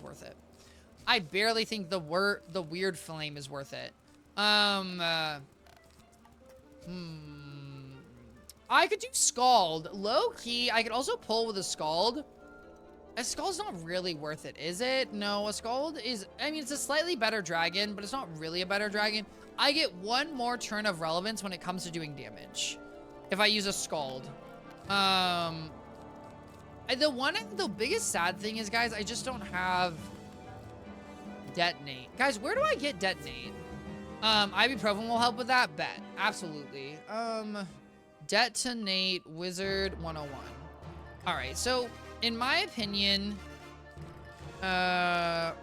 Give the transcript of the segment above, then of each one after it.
worth it. I barely think the weird flame is worth it. I could do Scald. Low key, I could also pull with a Scald. A Scald's not really worth it, is it? No, a Scald is, I mean, it's a slightly better dragon, but it's not really a better dragon. I get one more turn of relevance when it comes to doing damage if I use a Scald. The biggest sad thing is, guys, I just don't have Detonate. Guys, where do I get Detonate? Ibuprofen will help with that? Bet. Absolutely. Detonate Wizard 101. Alright, so, in my opinion, I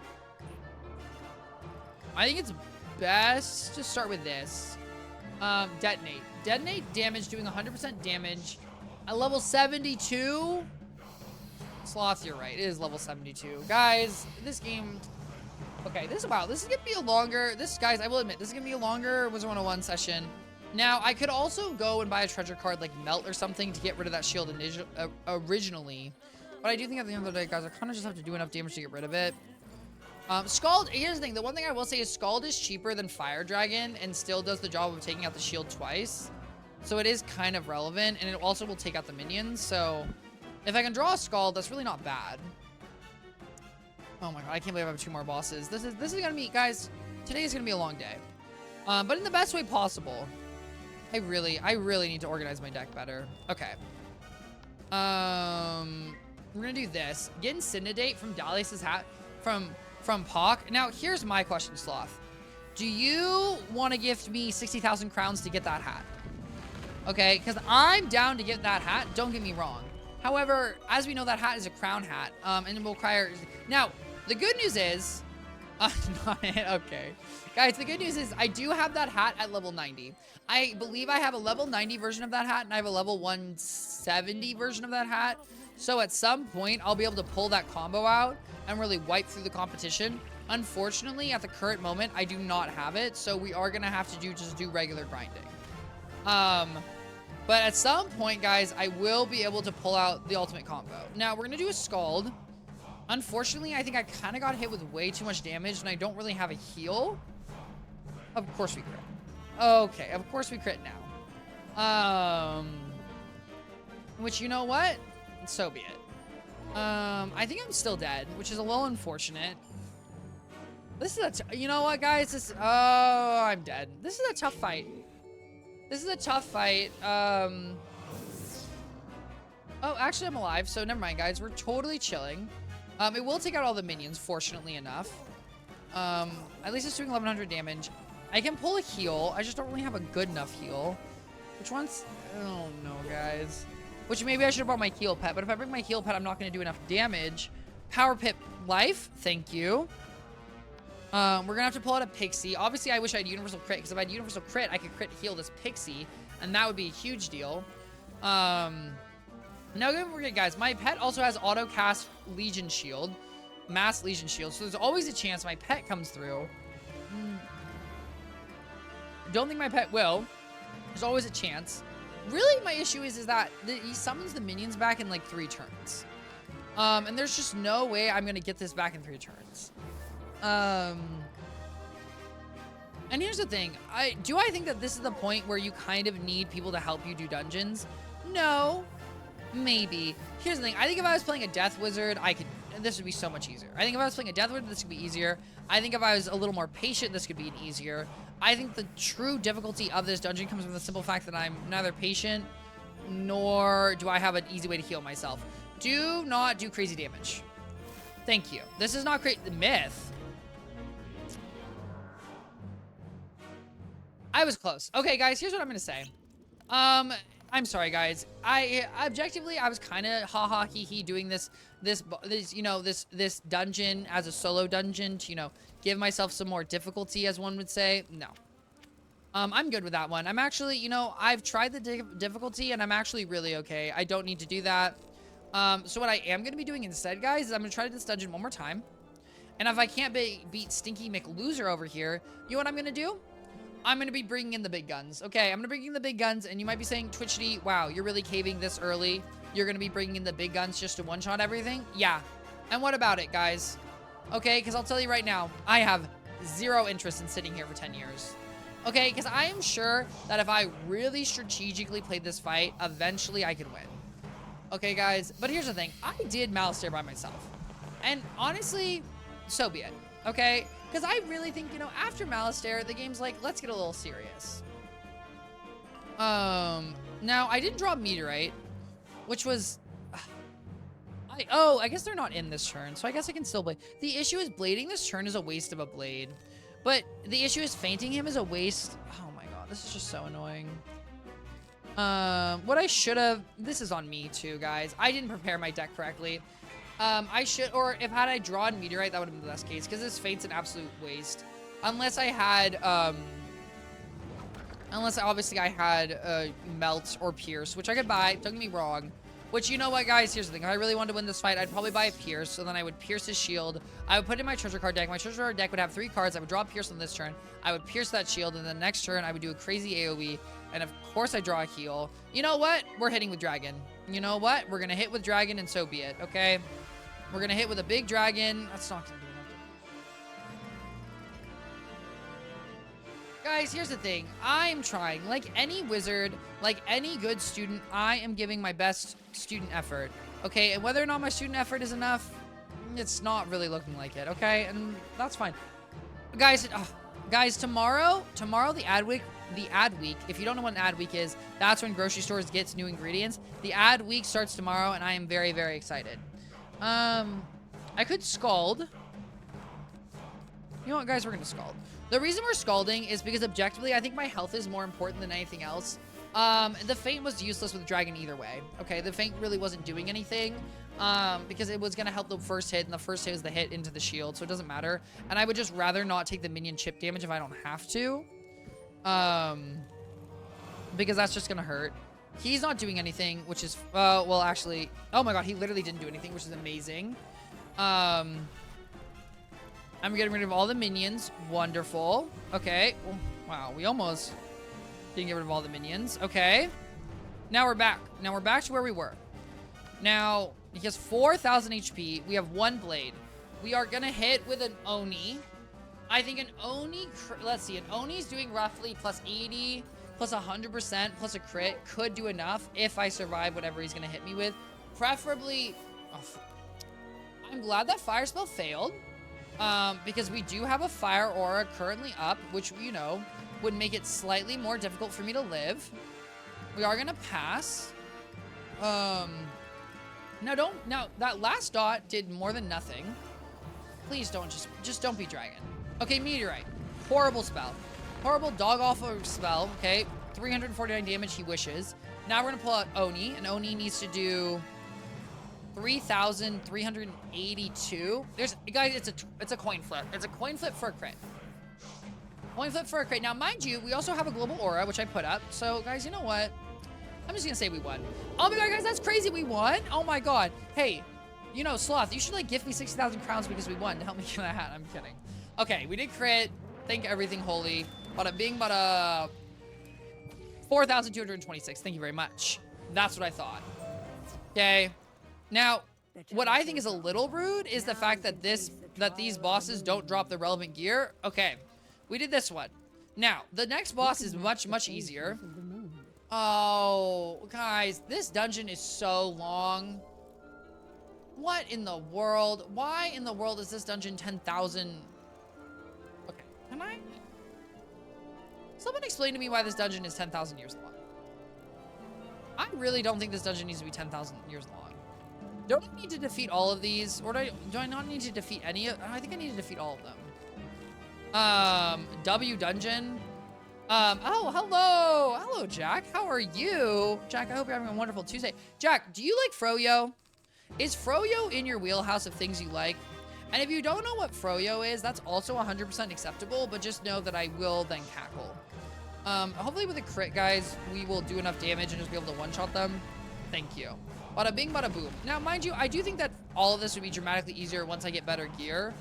think it's best to start with this. Detonate. Detonate damage, doing 100% damage. At level 72... Sloth, you're right. It is level 72. Guys, this game... Okay, this is gonna be a longer... Guys, I will admit, this is gonna be a longer Wizard 101 session. Now, I could also go and buy a treasure card like Melt or something to get rid of that shield originally. But I do think at the end of the day, guys, I kind of just have to do enough damage to get rid of it. Scald, here's the thing. The one thing I will say is Scald is cheaper than Fire Dragon and still does the job of taking out the shield twice. So it is kind of relevant, and it also will take out the minions. So if I can draw a Scald, that's really not bad. Oh my god, I can't believe I have 2 more bosses. This is gonna be, guys, today is gonna be a long day. But in the best way possible. I really need to organize my deck better. Okay. We're gonna do this. Get Incendiate from Dalius's hat from Pock. Now, here's my question, Sloth. Do you want to gift me 60,000 crowns to get that hat? Okay, because I'm down to get that hat. Don't get me wrong. However, as we know, that hat is a crown hat, and it will require... Now, the good news is... okay. Guys, the good news is I do have that hat at level 90. I believe I have a level 90 version of that hat, and I have a level 170 version of that hat. So at some point, I'll be able to pull that combo out and really wipe through the competition. Unfortunately, at the current moment, I do not have it, so we are going to have to just do regular grinding. But at some point, guys, I will be able to pull out the ultimate combo. Now, we're going to do a Scald. Unfortunately, I think I kind of got hit with way too much damage, and I don't really have a heal. Of course we crit. Okay, of course we crit now. Which, you know what? So be it. I think I'm still dead, which is a little unfortunate. This is you know what, guys? Oh, I'm dead. This is a tough fight. This is a tough fight. Oh, actually, I'm alive, so never mind, guys. We're totally chilling. It will take out all the minions, fortunately enough. At least it's doing 1100 damage. I can pull a heal. I just don't really have a good enough heal. Which one's... Oh, no, guys. Which maybe I should have brought my heal pet, but if I bring my heal pet, I'm not going to do enough damage. Power Pip life. Thank you. We're going to have to pull out a Pixie. Obviously, I wish I had Universal Crit, because if I had Universal Crit, I could crit heal this Pixie, and that would be a huge deal. Now, don't forget, guys, my pet also has auto-cast Legion Shield, Mass Legion Shield, so there's always a chance my pet comes through. Don't think my pet will. There's always a chance. Really, my issue is that he summons the minions back in, like, 3 turns. And there's just no way I'm going to get this back in 3 turns. And here's the thing. Do I think that this is the point where you kind of need people to help you do dungeons? No. Maybe. Here's the thing. I think if I was playing a Death Wizard, this would be so much easier. I think if I was playing a Death Wizard, this could be easier. I think if I was a little more patient, this could be easier. I think the true difficulty of this dungeon comes from the simple fact that I'm neither patient, nor do I have an easy way to heal myself. Do not do crazy damage. Thank you. This is not great. The myth. I was close. Okay, guys, here's what I'm going to say. I'm sorry, guys. Objectively, I was kind of ha-ha, hee-hee doing this dungeon as a solo dungeon to, give myself some more difficulty, as one would say. No. I'm good with that one. I'm actually, I've tried the difficulty, and I'm actually really okay. I don't need to do that. So what I am going to be doing instead, guys, is I'm going to try this dungeon one more time. And if I can't beat Stinky McLoser over here, you know what I'm going to do? I'm going to be bringing in the big guns. Okay, I'm going to bring in the big guns, and you might be saying, Twichty, wow, you're really caving this early. You're going to be bringing in the big guns just to one-shot everything? Yeah. And what about it, guys? Okay, because I'll tell you right now, I have zero interest in sitting here for 10 years. Okay, because I am sure that if I really strategically played this fight, eventually I could win. Okay, guys, but here's the thing. I did Malistaire by myself. And honestly, so be it. Okay? Because I really think, you know, after Malistaire, the game's like, let's get a little serious. Now, I didn't draw Meteorite, which was... I guess they're not in this turn, so I guess I can still blade. The issue is blading this turn is a waste of a blade. But the issue is fainting him is a waste. Oh my god, this is just so annoying. What I should have... This is on me too, guys. I didn't prepare my deck correctly. I should... Or if had I drawn Meteorite, that would have been the best case, because this faint's an absolute waste. Unless I had... Unless, obviously, I had Melt or Pierce, which I could buy. Don't get me wrong. Which, you know what, guys? Here's the thing. If I really wanted to win this fight, I'd probably buy a Pierce. So then I would Pierce his shield. I would put it in my treasure card deck. My treasure card deck would have 3 cards. I would draw Pierce on this turn. I would Pierce that shield. And the next turn, I would do a crazy AoE. And, of course, I draw a heal. You know what? We're hitting with Dragon. You know what? We're going to hit with Dragon, and so be it, okay? We're going to hit with a big Dragon. That's not going to do enough. Guys, here's the thing. I'm trying. Like any wizard, like any good student, I am giving my best student effort. Okay, and whether or not my student effort is enough, it's not really looking like it, okay? And that's fine. Guys, tomorrow the ad week, if you don't know what an ad week is, that's when grocery stores gets new ingredients. The ad week starts tomorrow, and I am very, very excited. I could Scald. You know what, guys? We're going to Scald. The reason we're Scalding is because objectively, I think my health is more important than anything else. The Feint was useless with Dragon either way. Okay, the Feint really wasn't doing anything because it was going to help the first hit, and the first hit is the hit into the shield, so it doesn't matter. And I would just rather not take the minion chip damage if I don't have to. Because that's just going to hurt. He's not doing anything, which is, well, actually, oh my god, he literally didn't do anything, which is amazing. I'm getting rid of all the minions. Wonderful. Okay. Wow, we almost didn't get rid of all the minions. Okay. Now we're back. Now we're back to where we were. Now, he has 4,000 HP. We have 1 blade. We are going to hit with an Oni. I think an Oni... Let's see. An Oni's doing roughly plus 80, plus 100%, plus a crit. Could do enough if I survive whatever he's going to hit me with. Preferably... Oh, I'm glad that Fire Spell failed. Because we do have a Fire Aura currently up, which, you know, would make it slightly more difficult for me to live. We are going to pass. Now, that last dot did more than nothing. Please don't, just don't be Dragon. Okay, Meteorite. Horrible spell. Horrible dog-awful spell, okay? 349 damage, he wishes. Now we're going to pull out Oni, and Oni needs to do... 3,382. Guys, it's a coin flip. It's a coin flip for a crit. Coin flip for a crit. Now, mind you, we also have a global aura, which I put up. So, guys, you know what? I'm just gonna say we won. Oh my god, guys, that's crazy. We won. Oh my god. Hey, you know, Sloth, you should like gift me 60,000 crowns because we won to help me get that hat. I'm kidding. Okay, we did crit. Thank everything holy. Bada bing, bada. 4,226. Thank you very much. That's what I thought. Okay. Now, what I think is a little rude is the fact that these bosses don't drop the relevant gear. Okay, we did this one. Now, the next boss is much, much easier. Oh, guys, this dungeon is so long. What in the world? Why in the world is this dungeon 10,000? Okay, can I? Someone explain to me why this dungeon is 10,000 years long. I really don't think this dungeon needs to be 10,000 years long. Don't I need to defeat all of these? Or do I not need to defeat any of... I think I need to defeat all of them. W dungeon. Oh, hello. Hello, Jack. How are you? Jack, I hope you're having a wonderful Tuesday. Jack, do you like Froyo? Is Froyo in your wheelhouse of things you like? And if you don't know what Froyo is, that's also 100% acceptable, but just know that I will then cackle. Hopefully with a crit, guys, we will do enough damage and just be able to one-shot them. Thank you. Bada bing, bada boom. Now, mind you, I do think that all of this would be dramatically easier once I get better gear.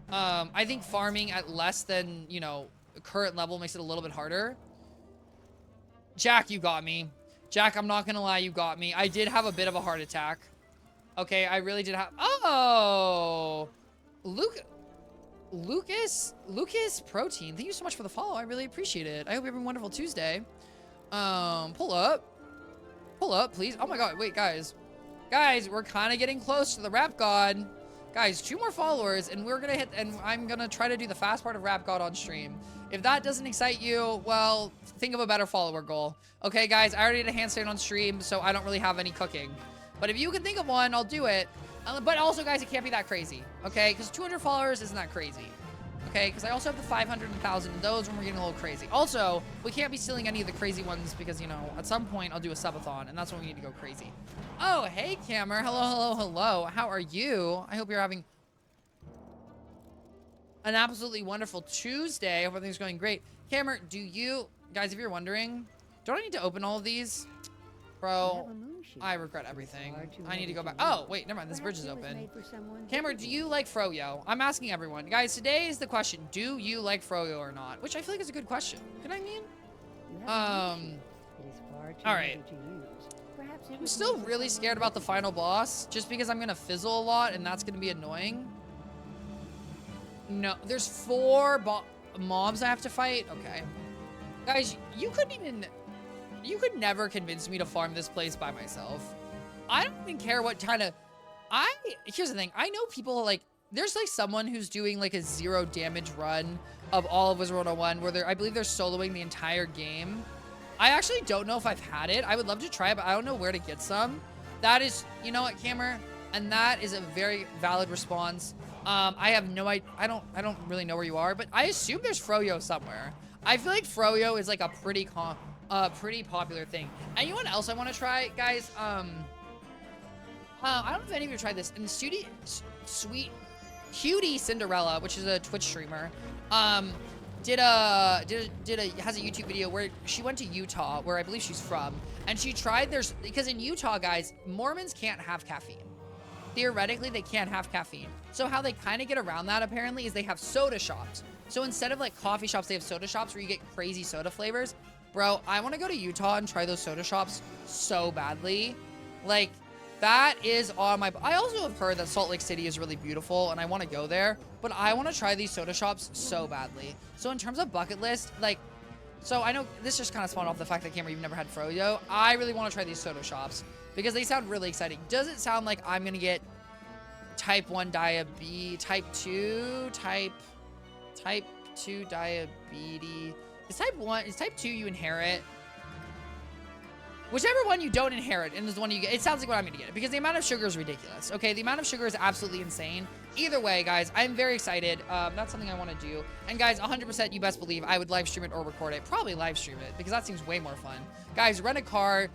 I think farming at less than, you know, current level makes it a little bit harder. Jack, you got me. Jack, I'm not gonna lie, you got me. I did have a bit of a heart attack. Okay, I really did have... Oh! Luke... Lucas Protein, thank you so much for the follow. I really appreciate it. I hope you have a wonderful Tuesday. Pull up, please. Oh my God, wait, guys, we're kind of getting close to the Rap God. Guys, 2 more followers, and we're gonna hit, and I'm gonna try to do the fast part of Rap God on stream. If that doesn't excite you, well, think of a better follower goal. Okay, guys, I already did a handstand on stream, so I don't really have any cooking. But if you can think of one, I'll do it. But also, guys, it can't be that crazy, okay? Because 200 followers isn't that crazy, okay? Because I also have the 500 and 1,000, and those when we're getting a little crazy. Also, we can't be stealing any of the crazy ones because, you know, at some point I'll do a subathon, and that's when we need to go crazy. Oh, hey, Cameron. Hello. How are you? I hope you're having an absolutely wonderful Tuesday. I hope everything's going great. Cameron, do you... Guys, if you're wondering, don't I need to open all of these? Bro, I regret everything. I need to go back. Oh, wait, never mind. This bridge is open. Cameron, do you like Froyo? I'm asking everyone. Guys, today is the question. Do you like Froyo or not? Which I feel like is a good question. You know what I mean? All right. I'm still really scared about the final boss just because I'm going to fizzle a lot and that's going to be annoying. No, there's 4 mobs I have to fight. Okay. Guys, you could never convince me to farm this place by myself. I don't even care what kind of... Here's the thing. I know people, like... There's, like, someone who's doing, like, a 0 damage run of all of Wizard 101 where I believe they're soloing the entire game. I actually don't know if I've had it. I would love to try it, but I don't know where to get some. That is... You know what, Cameron? And that is a very valid response. I have no idea. I don't really know where you are, but I assume there's Froyo somewhere. I feel like Froyo is, like, a pretty popular thing. And you know what else I want to try, guys? I don't know if any of you tried this. And Sweet Cutie Cinderella, which is a Twitch streamer, has a YouTube video where she went to Utah, where I believe she's from, and she tried because in Utah, guys, Mormons can't have caffeine. Theoretically, they can't have caffeine. So how they kind of get around that, apparently, is they have soda shops. So instead of, like, coffee shops, they have soda shops where you get crazy soda flavors. Bro, I want to go to Utah and try those soda shops so badly. Like, that is on my... I also have heard that Salt Lake City is really beautiful, and I want to go there. But I want to try these soda shops so badly. So in terms of bucket list, like... So I know this just kind of spawned off the fact that Cameron, you've never had Froyo. I really want to try these soda shops because they sound really exciting. Does it sound like I'm going to get type 1 diabetes, type 2 diabetes? Is type 2 you inherit? Whichever one you don't inherit and is the one you get, it sounds like what I'm gonna get because the amount of sugar is ridiculous. Okay, the amount of sugar is absolutely insane. Either way, guys, I'm very excited. That's something I want to do. And guys, 100% you best believe I would live stream it or record it. Probably live stream it because that seems way more fun. Guys, rent a car.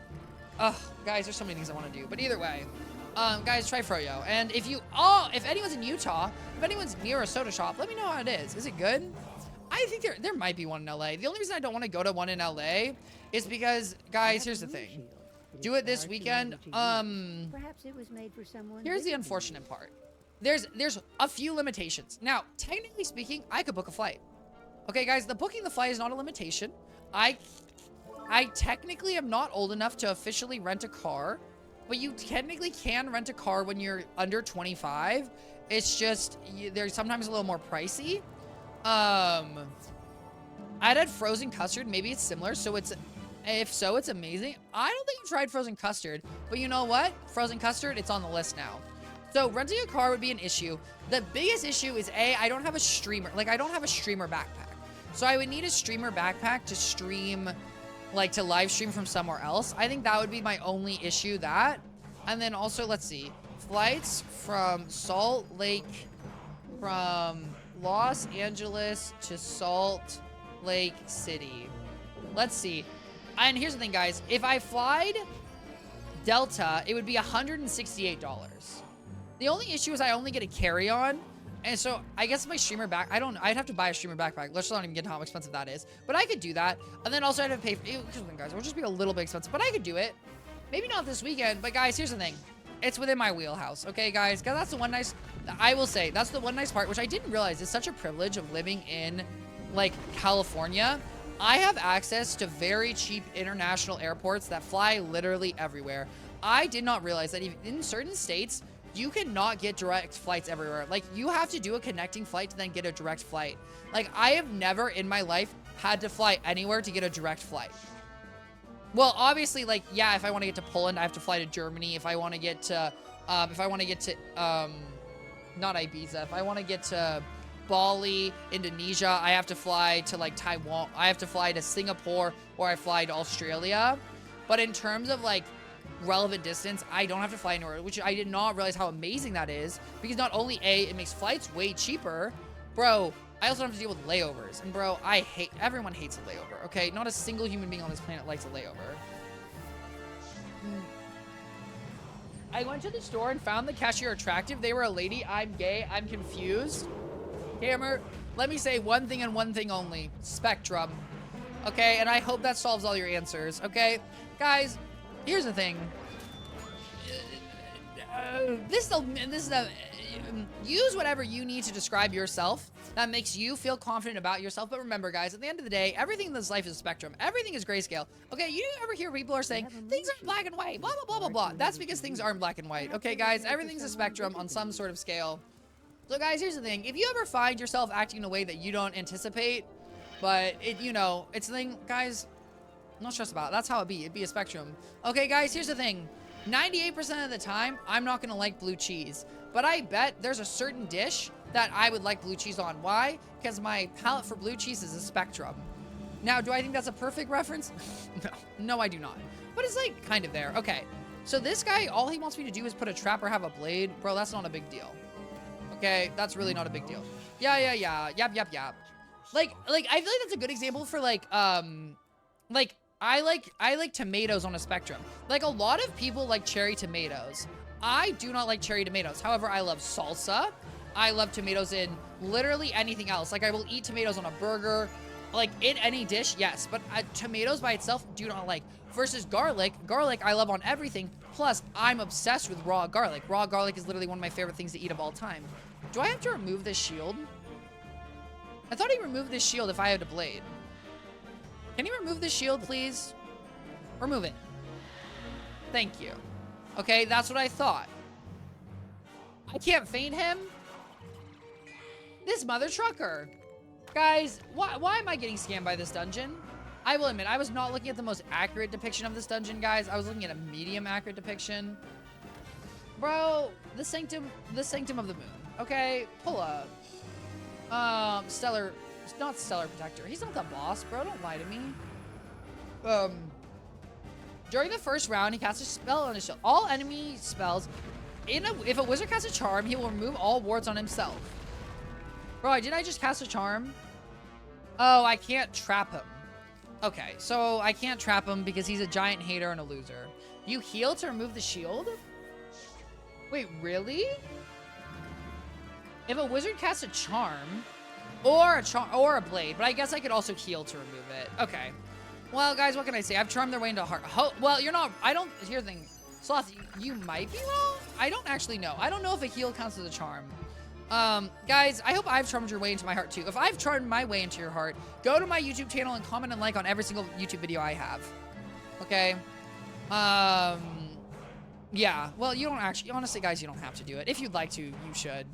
Ugh, guys, there's so many things I want to do. But either way, guys, try Froyo. And if anyone's in Utah, if anyone's near a soda shop, let me know how it is. Is it good? I think there might be one in LA. The only reason I don't want to go to one in LA is because, guys, here's the thing. Do it this weekend. Perhaps it was made for someone. Here's the unfortunate part. There's a few limitations. Now, technically speaking, I could book a flight. Okay, guys, booking the flight is not a limitation. I technically am not old enough to officially rent a car, but you technically can rent a car when you're under 25. It's just they're sometimes a little more pricey. I'd had frozen custard. Maybe it's similar. So if so, it's amazing. I don't think I've tried frozen custard, but you know what? Frozen custard, it's on the list now. So renting a car would be an issue. The biggest issue is I don't have a streamer. Like I don't have a streamer backpack. So I would need a streamer backpack to stream, like to live stream from somewhere else. I think that would be my only issue And then also, let's see, flights from Salt Lake, from Los Angeles to Salt Lake City. Let's see. And here's the thing, guys. If I flied Delta, it would be $168. The only issue is I only get a carry-on. And so I guess my streamer I'd have to buy a streamer backpack. Let's not even get into how expensive that is. But I could do that. And then also I'd have to pay for here's the thing, guys. It would just be a little bit expensive, but I could do it. Maybe not this weekend, but guys, here's the thing. It's within my wheelhouse, okay, guys? Because that's the one nice... I will say, that's the one nice part, which I didn't realize is such a privilege of living in, like, California. I have access to very cheap international airports that fly literally everywhere. I did not realize that even in certain states, you cannot get direct flights everywhere. Like, you have to do a connecting flight to then get a direct flight. Like, I have never in my life had to fly anywhere to get a direct flight. Well, obviously, like, yeah, if I want to get to Poland, I have to fly to Germany. If I want to get to, not Ibiza, if I want to get to Bali, Indonesia, I have to fly to, like, Taiwan. I have to fly to Singapore, or I fly to Australia. But in terms of, like, relevant distance, I don't have to fly anywhere, which I did not realize how amazing that is, because not only A, it makes flights way cheaper, bro, I also don't have to deal with layovers. And bro, everyone hates a layover, okay? Not a single human being on this planet likes a layover. I went to the store and found the cashier attractive. They were a lady. I'm gay. I'm confused. Hammer, let me say one thing and one thing only. Spectrum. Okay, and I hope that solves all your answers, okay? Guys, here's the thing. Use whatever you need to describe yourself that makes you feel confident about yourself. But remember, guys, at the end of the day, everything in this life is a spectrum. Everything is grayscale. Okay, you ever hear people are saying things aren't black and white, blah, blah, blah, blah, blah. That's because things aren't black and white. Okay, guys, everything's a spectrum on some sort of scale. So, guys, here's the thing. If you ever find yourself acting in a way that you don't anticipate, but it's a thing, guys, no stress about it. That's how it'd be a spectrum. Okay, guys, here's the thing. 98% of the time, I'm not gonna like blue cheese. But I bet there's a certain dish that I would like blue cheese on. Why? Because my palate for blue cheese is a spectrum. Now, do I think that's a perfect reference? No, I do not. But it's like kind of there. Okay, so this guy, all he wants me to do is put a trap or have a blade. Bro, that's not a big deal. Okay, that's really not a big deal. Yeah. Yap. Like, I feel like that's a good example for like I like tomatoes on a spectrum. Like, a lot of people like cherry tomatoes. I do not like cherry tomatoes. However, I love salsa. I love tomatoes in literally anything else. Like, I will eat tomatoes on a burger. Like, in any dish, yes. But tomatoes by itself, do not like. Versus garlic. Garlic, I love on everything. Plus, I'm obsessed with raw garlic. Raw garlic is literally one of my favorite things to eat of all time. Do I have to remove this shield? I thought he removed this shield if I had a blade. Can you remove this shield, please? Remove it. Thank you. Okay, that's what I thought. I can't feint him. This mother trucker. Guys, why am I getting scammed by this dungeon? I will admit, I was not looking at the most accurate depiction of this dungeon, guys. I was looking at a medium accurate depiction. Bro, the sanctum of the moon. Okay, pull up. Stellar, not Stellar Protector. He's not the boss, bro. Don't lie to me. During the first round, he casts a spell on his shield. All enemy spells, if a wizard casts a charm, he will remove all wards on himself. Bro, did I just cast a charm? Oh, I can't trap him. Okay, so I can't trap him because he's a giant hater and a loser. You heal to remove the shield? Wait, really? If a wizard casts a charm, or a blade, but I guess I could also heal to remove it. Okay. Well, guys, what can I say? I've charmed their way into heart. Well, you're not. Here's the thing. Sloth, you might be wrong. I don't actually know. I don't know if a heal counts as a charm. Guys, I hope I've charmed your way into my heart too. If I've charmed my way into your heart, go to my YouTube channel and comment and like on every single YouTube video I have. Okay? Yeah. Well, you don't actually, honestly, guys, you don't have to do it. If you'd like to, you should.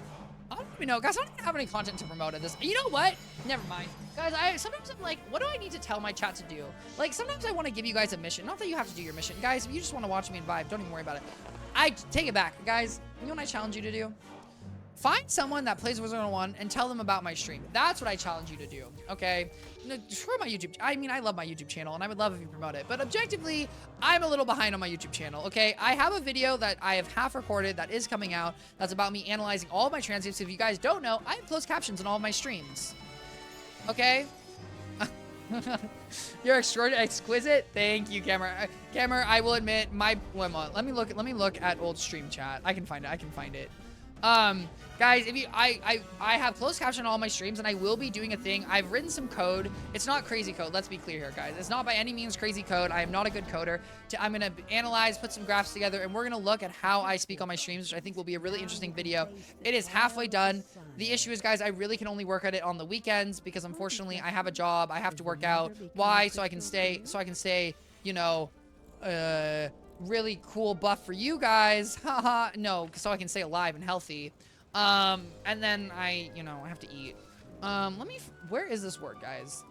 I don't even know, guys. I don't even have any content to promote at this. You know what? Never mind. Guys, sometimes I'm like, what do I need to tell my chat to do? Like, sometimes I want to give you guys a mission. Not that you have to do your mission. Guys, if you just want to watch me and vibe, don't even worry about it. I take it back. Guys, you know what I challenge you to do? Find someone that plays Wizard 101 and tell them about my stream. That's what I challenge you to do, okay? Screw my YouTube. I mean, I love my YouTube channel, and I would love if you promote it. But objectively, I'm a little behind on my YouTube channel, okay? I have a video that I have half recorded that is coming out. That's about me analyzing all of my transcripts. If you guys don't know, I have closed captions on all of my streams, okay? You're exquisite. Thank you, Camera. Camera, I will admit, let me look at old stream chat. I can find it. Guys, if you, I have closed caption on all my streams, and I will be doing a thing. I've written some code. It's not crazy code. Let's be clear here, guys. It's not by any means crazy code. I am not a good coder. I'm going to analyze, put some graphs together, and we're going to look at how I speak on my streams, which I think will be a really interesting video. It is halfway done. The issue is, guys, I really can only work at it on the weekends because, unfortunately, I have a job. I have to work out. Why? So I can stay, you know, really cool buff for you guys. Haha. No, so I can stay alive and healthy. And then I, you know, I have to eat. Where is this word, guys?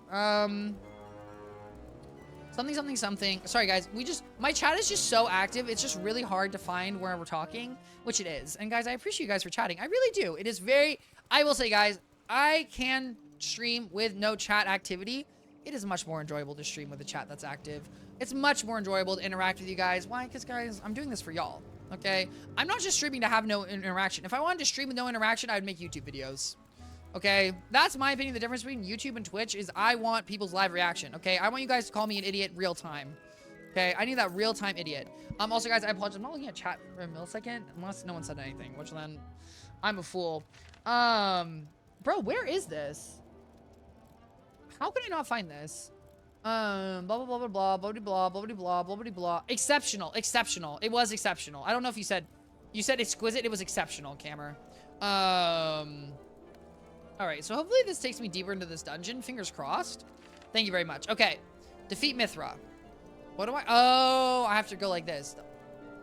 Something. Sorry, guys. My chat is just so active. It's just really hard to find where we're talking, which it is. And guys, I appreciate you guys for chatting. I really do. It is I will say, guys, I can stream with no chat activity. It is much more enjoyable to stream with a chat that's active. It's much more enjoyable to interact with you guys. Why? Because, guys, I'm doing this for y'all. Okay? I'm not just streaming to have no interaction. If I wanted to stream with no interaction, I would make YouTube videos. Okay, that's my opinion. The difference between YouTube and Twitch is I want people's live reaction. Okay, I want you guys to call me an idiot real time. Okay, I need that real time idiot. Also, guys, I apologize. I'm not looking at chat for a millisecond unless no one said anything, which then I'm a fool. Bro, where is this? How can I not find this? Blah blah blah blah blah blah blah blah blah blah blah. Exceptional. It was exceptional. I don't know if you said exquisite. It was exceptional, Camer. All right, so hopefully this takes me deeper into this dungeon. Fingers crossed. Thank you very much. Okay, defeat Mithra. What do I have to go like this.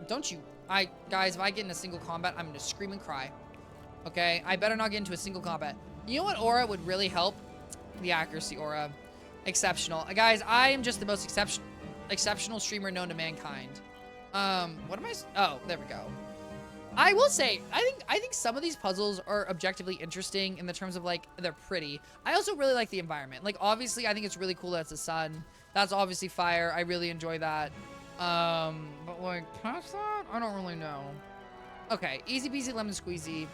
Don't you? Guys, if I get in a single combat, I'm gonna scream and cry. Okay, I better not get into a single combat. You know what aura would really help? The accuracy aura. Exceptional. Guys, I am just the most exceptional streamer known to mankind. What am I? Oh, there we go. I will say, I think some of these puzzles are objectively interesting in the terms of, like, they're pretty. I also really like the environment. Like, obviously, I think it's really cool that it's the sun. That's obviously fire. I really enjoy that. But, like, past that? I don't really know. Okay, easy peasy lemon squeezy.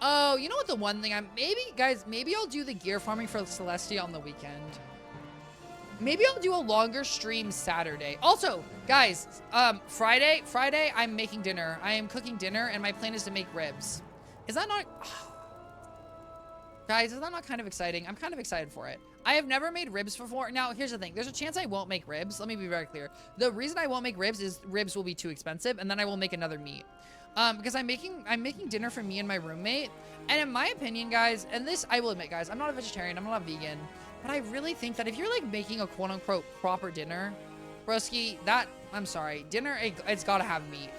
Oh, you know what the one thing maybe I'll do the gear farming for Celestia on the weekend. Maybe I'll do a longer stream Saturday. Also, guys, Friday, I'm making dinner. I am cooking dinner, and my plan is to make ribs. Is that not... Guys, is that not kind of exciting? I'm kind of excited for it. I have never made ribs before. Now, here's the thing. There's a chance I won't make ribs. Let me be very clear. The reason I won't make ribs is ribs will be too expensive, and then I will make another meat. Because I'm making dinner for me and my roommate. And in my opinion, guys, and this I will admit, guys, I'm not a vegetarian. I'm not a vegan. But I really think that if you're, like, making a quote-unquote proper dinner, broski, I'm sorry, dinner, it's gotta have meat.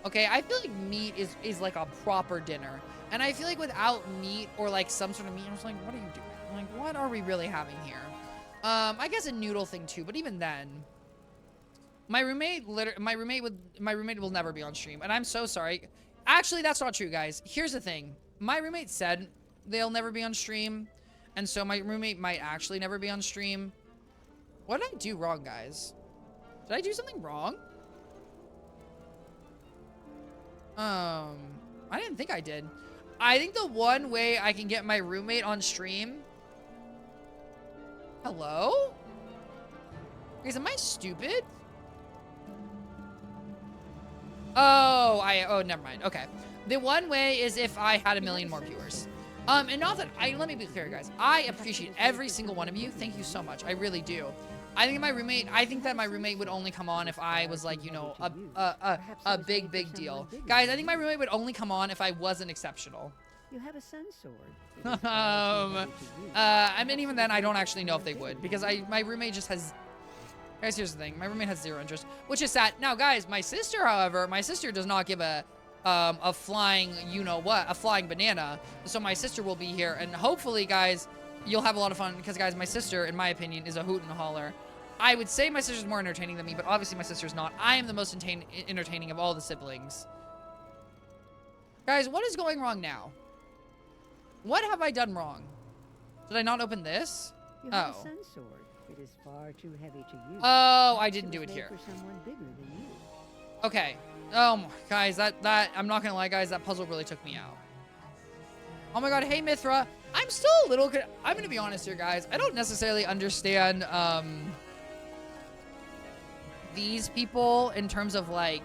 Okay, I feel like meat is like a proper dinner. And I feel like without meat or, like, some sort of meat, I'm just like, what are you doing? Like, what are we really having here? I guess a noodle thing, too, but even then... My roommate will never be on stream, and I'm so sorry. Actually, that's not true, guys. Here's the thing. My roommate said they'll never be on stream. And so my roommate might actually never be on stream. What did I do wrong, guys? Did I do something wrong? I didn't think I did. I think the one way I can get my roommate on stream... Hello? Guys, am I stupid? Oh, never mind. Okay. The one way is if I had 1 million more viewers. And not that let me be clear, guys. I appreciate every single one of you. Thank you so much. I really do. I think that my roommate would only come on if I was, like, you know, a big deal. Guys, I think my roommate would only come on if I wasn't exceptional. You have a sun sword. I mean, even then, I don't actually know if they would, because my roommate just has... Guys, here's the thing. My roommate has 0 interest, which is sad. Now, guys, my sister, however, does not give a flying, a flying banana. So my sister will be here, and hopefully, guys, you'll have a lot of fun, because, guys, my sister, in my opinion, is a hoot and a holler. I would say my sister's more entertaining than me, but obviously my sister's not. I am the most entertaining of all the siblings. Guys, what is going wrong now? What have I done wrong? Did I not open this? You have a sun sword. It is far too heavy to use. Oh, I didn't do it here. For someone bigger than you. Okay. Guys, that I'm not gonna lie, guys, that puzzle really took me out. Oh my god, hey Mithra. I'm still a little... I'm gonna be honest here, guys. I don't necessarily understand, these people in terms of, like...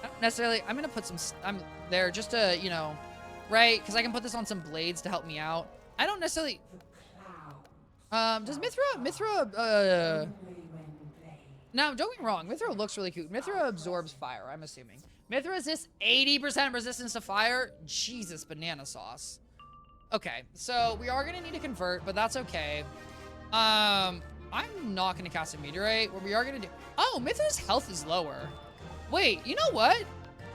Not necessarily... I'm gonna put some... I'm there just to, right? Because I can put this on some blades to help me out. I don't necessarily... does Mithra, now, don't get me wrong. Mithra looks really cute. Mithra absorbs fire, I'm assuming. Mithra resists 80% resistance to fire. Jesus, banana sauce. Okay, so we are going to need to convert, but that's okay. I'm not going to cast a Meteorite. What we are going to do... Oh, Mithra's health is lower. Wait, you know what?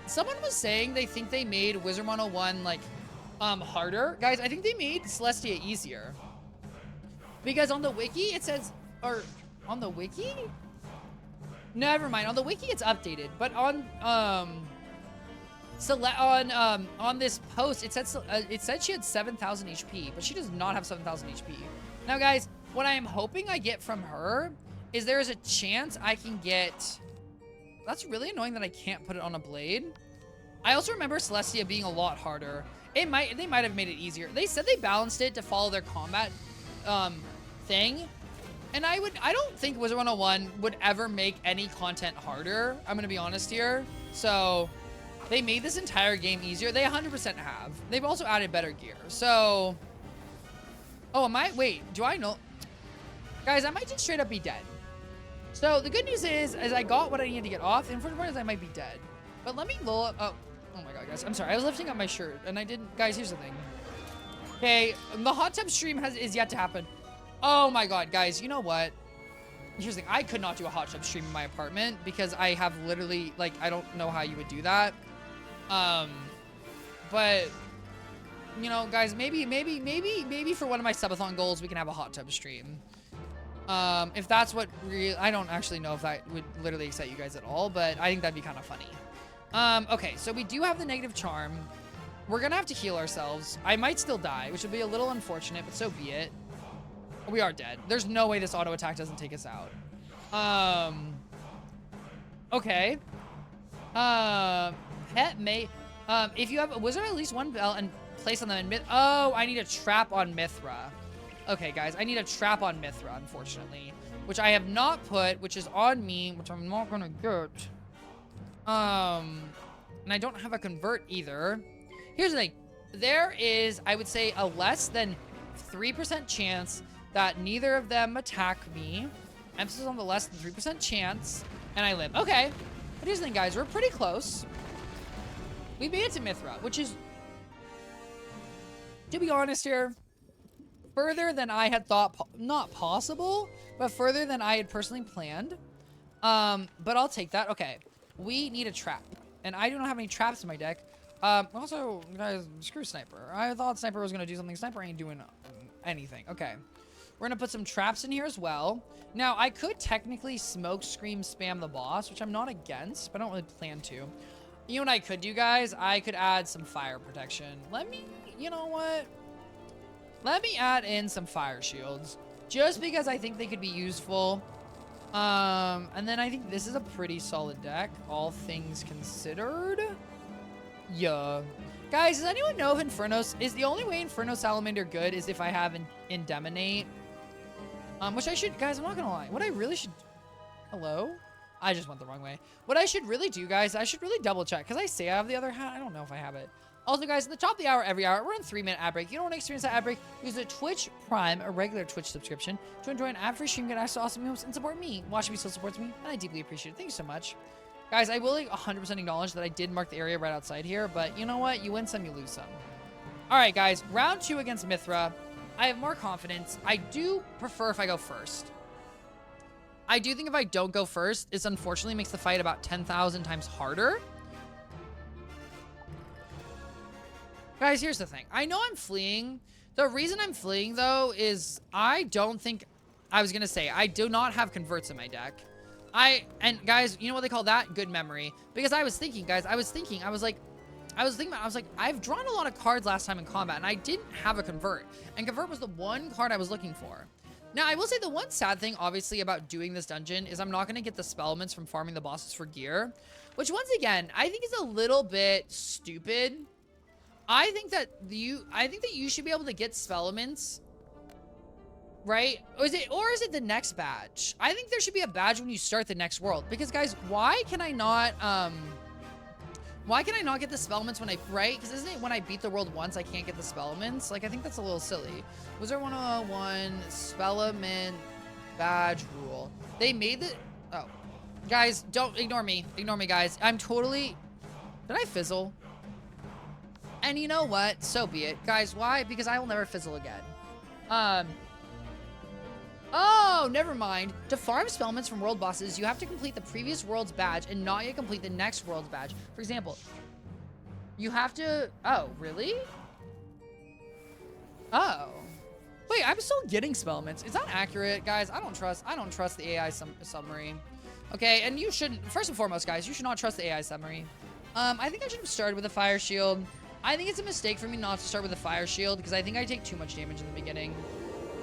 Someone was saying they think they made Wizard 101, like, harder. Guys, I think they made Celestia easier. Because on the wiki, it says... Or, on the wiki? Never mind. On the wiki, it's updated. But on, on this post, it said she had 7,000 HP, but she does not have 7,000 HP. Now, guys, what I am hoping I get from her is there is a chance I can get... That's really annoying that I can't put it on a blade. I also remember Celestia being a lot harder. They might have made it easier. They said they balanced it to follow their combat thing. And I don't think Wizard 101 would ever make any content harder. I'm gonna be honest here. So they made this entire game easier. They 100% have. They've also added better gear. So, oh, wait, do I know? Guys, I might just straight up be dead. So the good news is I got what I needed to get off. The unfortunate part is I might be dead. But let me roll up. Oh my God, guys. I'm sorry. I was lifting up my shirt and I didn't. Guys, here's the thing. Okay, the hot tub stream is yet to happen. Oh my God, guys. You know what? Here's the thing. I could not do a hot tub stream in my apartment because I have literally, like, I don't know how you would do that. But you know, guys, maybe for one of my subathon goals, we can have a hot tub stream. If that's what I don't actually know if that would literally excite you guys at all, but I think that'd be kind of funny. Okay, so we do have the negative charm. We're gonna have to heal ourselves. I might still die, which would be a little unfortunate, but so be it. We are dead. There's no way this auto attack doesn't take us out. Okay. Pet may, if you have a wizard, at least one bell and place on them in oh, I need a trap on Mithra. Okay, guys, I need a trap on Mithra, unfortunately, which I have not put, which is on me, which I'm not gonna get. And I don't have a convert either. Here's the thing. There is, I would say, a less than 3% chance that neither of them attack me. Emphasis on the less than 3% chance, and I live. Okay, but here's the thing, guys. We're pretty close. We made it to Mithra, which is, to be honest here, further than I had thought, not possible, but further than I had personally planned. But I'll take that. Okay, we need a trap, and I do not have any traps in my deck. Also, guys, screw Sniper. I thought Sniper was gonna do something. Sniper ain't doing anything. Okay, we're gonna put some traps in here as well. Now, I could technically smoke scream spam the boss, which I'm not against, but I don't really plan to. You know what I could do, guys? I could add some fire protection. You know what? Let me add in some fire shields, just because I think they could be useful. And then I think this is a pretty solid deck, all things considered. Yeah. Guys, does anyone know if Infernos is the only way Inferno Salamander good is if I have Indeminate? Which I should, guys, I'm not gonna lie. What I really should, hello? I just went the wrong way. What I should really do, guys, I should really double check, because I say I have the other hat. I don't know if I have it. Also, guys, at the top of the hour, every hour, we're on 3-minute ad break. You don't want to experience that ad break? Use a Twitch Prime, a regular Twitch subscription, to enjoy an ad-free stream, get access to awesome memes, and support me. Watching me still supports me, and I deeply appreciate it. Thank you so much. Guys, I will 100% acknowledge that I did mark the area right outside here, but you know what? You win some, you lose some. All right, guys, round 2 against Mithra. I have more confidence. I do prefer if I go first. I do think if I don't go first, this unfortunately makes the fight about 10,000 times harder. Guys, here's the thing. I know I'm fleeing. The reason I'm fleeing, though, is I don't think... I was going to say, I do not have converts in my deck. And guys, you know what they call that? Good memory. Because I was thinking, guys, I was like, I've drawn a lot of cards last time in combat, and I didn't have a convert. And convert was the one card I was looking for. Now, I will say the one sad thing, obviously, about doing this dungeon is I'm not going to get the spell elements from farming the bosses for gear. Which, once again, I think is a little bit stupid. I think that you should be able to get spell elements, right? Or is it the next badge? I think there should be a badge when you start the next world. Because, guys, why can I not get the spell elements when right? Because isn't it when I beat the world once I can't get the spell elements? Like, I think that's a little silly. Was there 101 spell element badge rule? They made the... Oh. Guys, don't ignore me. Ignore me, guys. I'm totally... Did I fizzle? And you know what? So be it. Guys, why? Because I will never fizzle again. Oh, never mind. To farm spellments from world bosses, you have to complete the previous world's badge and not yet complete the next world's badge. For example, you have to... Oh, really? Oh. Wait, I'm still getting spellments. Is that accurate, guys? I don't trust the AI summary. Okay, and you shouldn't... First and foremost, guys, you should not trust the AI summary. I think I should have started with a fire shield. I think it's a mistake for me not to start with a fire shield because I think I take too much damage in the beginning.